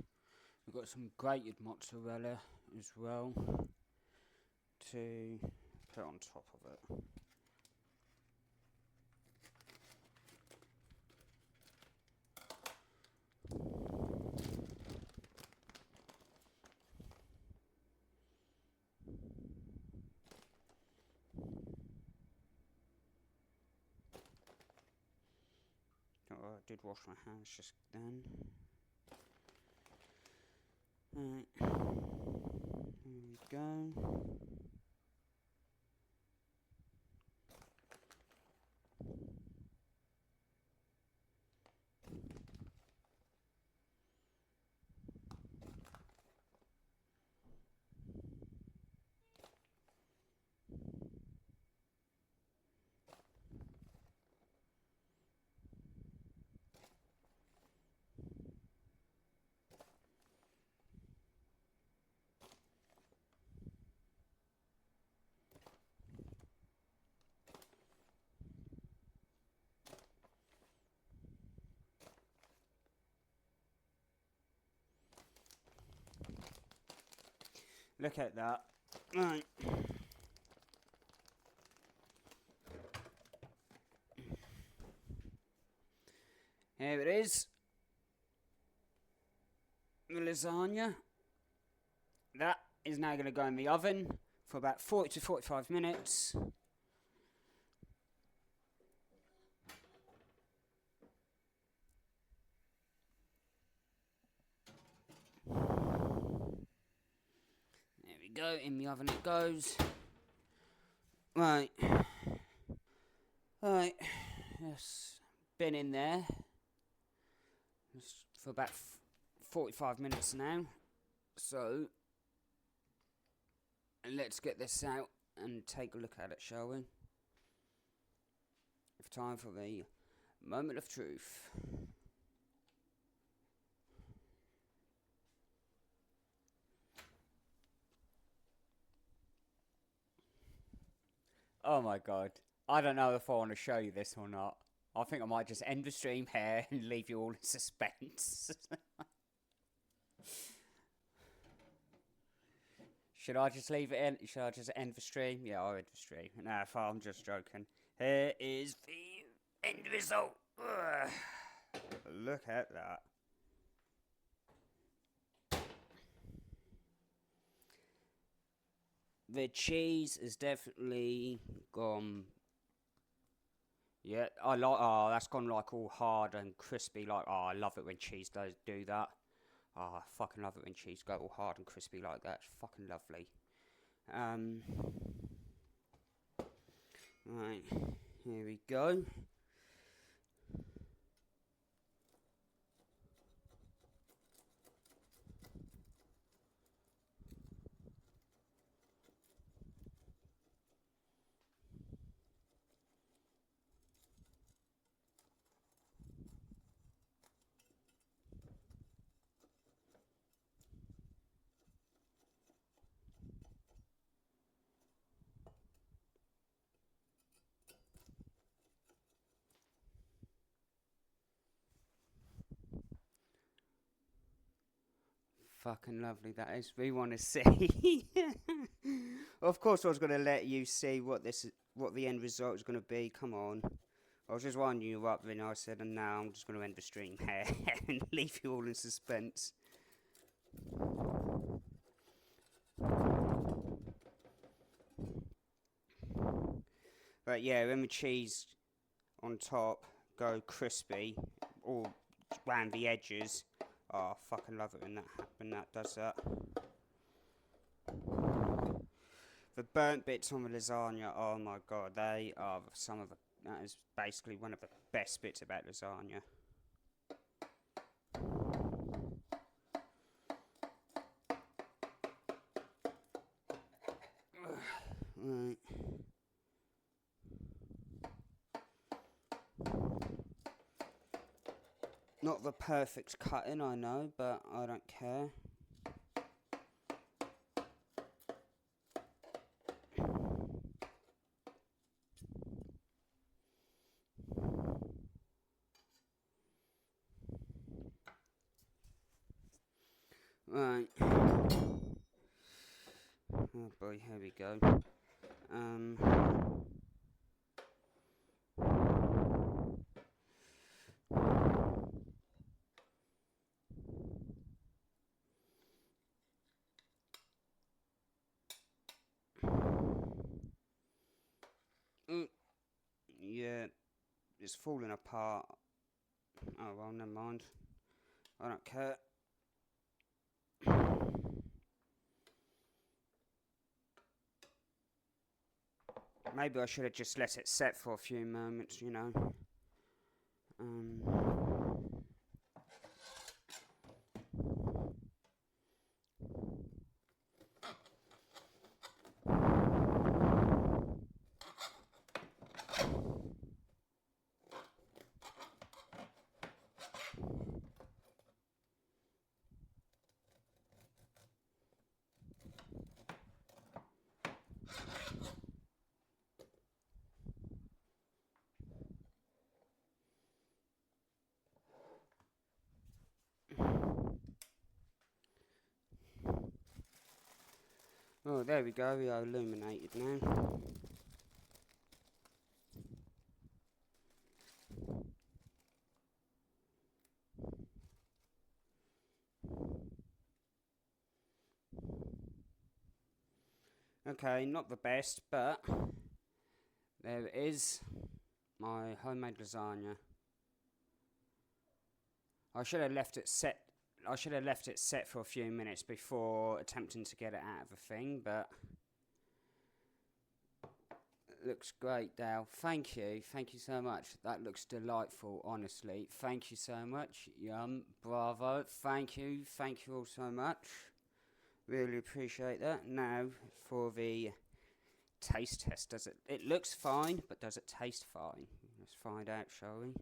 we've got some grated mozzarella as well to put on top of it. Oh, I did wash my hands just then. Right, there we go. Look at that. Right. Here it is. The lasagna. That is now going to go in the oven for about 40 to 45 minutes. There we go, in the oven it goes. Right. Right. It's been in there for about 45 minutes now. So, let's get this out and take a look at it, shall we? It's time for the moment of truth. Oh my god. I don't know if I want to show you this or not. I think I might just end the stream here and leave you all in suspense. Should I just leave it in? Should I just end the stream? Yeah, I'll end the stream. No, I'm just joking. Here is the end result. Ugh. Look at that. The cheese is definitely gone. Yeah, I like. Oh, that's gone like all hard and crispy. Like, oh, I love it when cheese does do that. Oh, I fucking love it when cheese go all hard and crispy like that. It's fucking lovely. Right, here we go. Fucking lovely that is. We want to see. Of course, I was going to let you see what the end result is going to be. Come on. I was just winding you up, then I said, and now I'm just going to end the stream here and leave you all in suspense. But yeah, when the cheese on top go crispy, all round the edges. Oh, I fucking love it when that does that. The burnt bits on the lasagna, oh my god, they are that is basically one of the best bits about lasagna. Right. Not the perfect cutting, I know, but I don't care. Right. Oh boy, here we go. Yeah, it's falling apart. Oh well, never mind. I don't care. Maybe I should have just let it set for a few moments, you know. Oh, there we go. We are illuminated now. Okay, not the best, but there it is. My homemade lasagna. I should have left it set. I should have left it set for a few minutes before attempting to get it out of the thing, but it looks great, Dale. Thank you so much. That looks delightful, honestly. Thank you so much. Yum, bravo. Thank you all so much. Really appreciate that. Now for the taste test. Does it? It looks fine, but does it taste fine? Let's find out, shall we?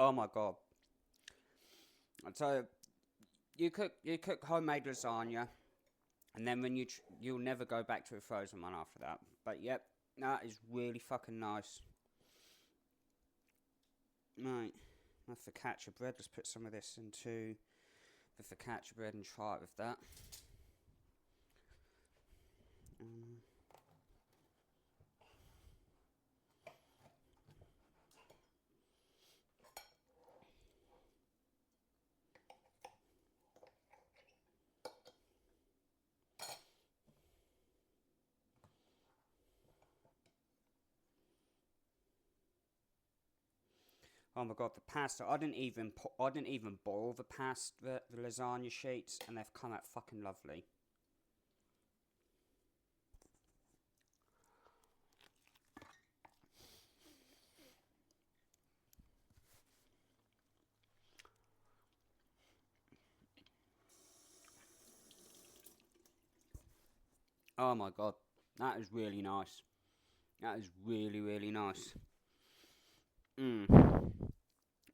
Oh my god. So you cook homemade lasagna, and then when you'll never go back to a frozen one after that. But yep, that is really fucking nice. Right, my focaccia bread. Let's put some of this into the focaccia bread and try it with that. Oh my god, the pasta! I didn't even boil the pasta, the lasagna sheets, and they've come out fucking lovely. Oh my god, that is really nice. That is really, really nice.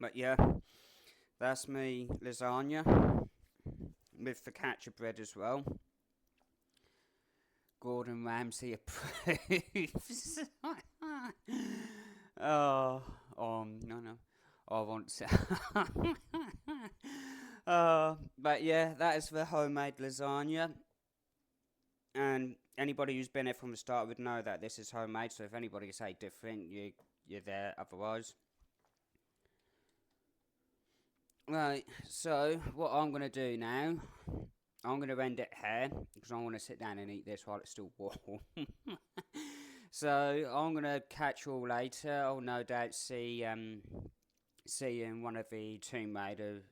But yeah, that's me lasagna with focaccia bread as well. Gordon Ramsay approves. No, no. I want to. But yeah, that is the homemade lasagna. And anybody who's been here from the start would know that this is homemade. So if anybody say different, you're there otherwise. Right. So what I'm gonna do now, I'm gonna end it here because I want to sit down and eat this while it's still warm. So I'm gonna catch you all later. I'll no doubt see you in one of the Tomb Raider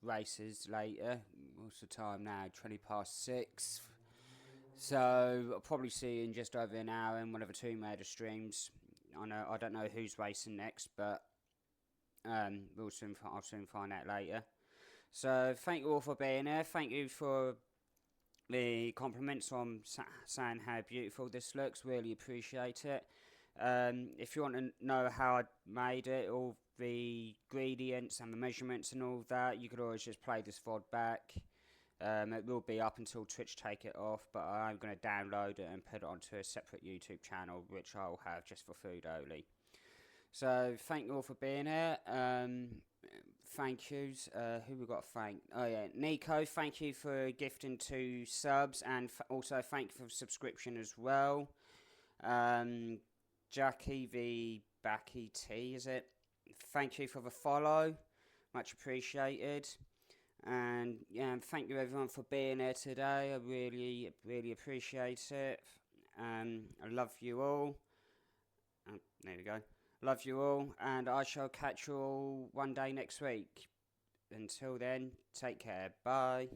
races later. What's the time now? 6:20. So I'll probably see you in just over an hour in one of the Tomb Raider streams. I don't know who's racing next, but I'll soon find out later. So thank you all for being here. Thank you for the compliments on saying how beautiful this looks. Really appreciate it. If you want to know how I made it, all the ingredients and the measurements and all that, you could always just play this VOD back. It will be up until Twitch take it off, but I'm going to download it and put it onto a separate YouTube channel, which I'll have just for food only. So thank you all for being here. Thank yous. Who we got to thank? Oh yeah, Nico. Thank you for gifting 2 subs, and also thank you for subscription as well. Jackie the Backy T, is it? Thank you for the follow, much appreciated. And yeah, thank you everyone for being here today. I really, really appreciate it. I love you all. There we go. Love you all, and I shall catch you all one day next week. Until then, take care. Bye.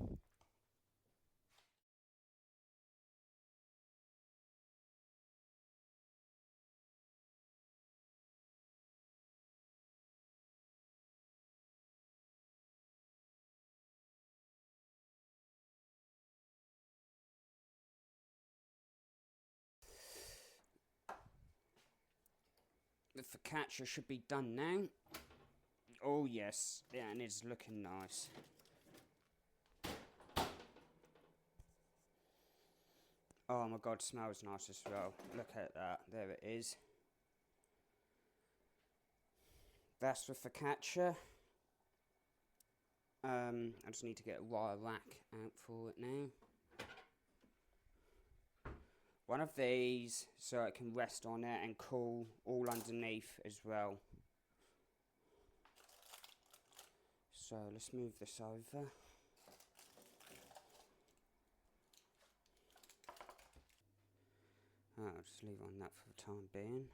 The focaccia should be done now. Oh yes, yeah, and it's looking nice. Oh my god, smells nice as well. Look at that. There it is. That's the focaccia. I just need to get a wire rack out for it now. One of these so it can rest on it and cool all underneath as well. So let's move this over. I'll just leave on that for the time being.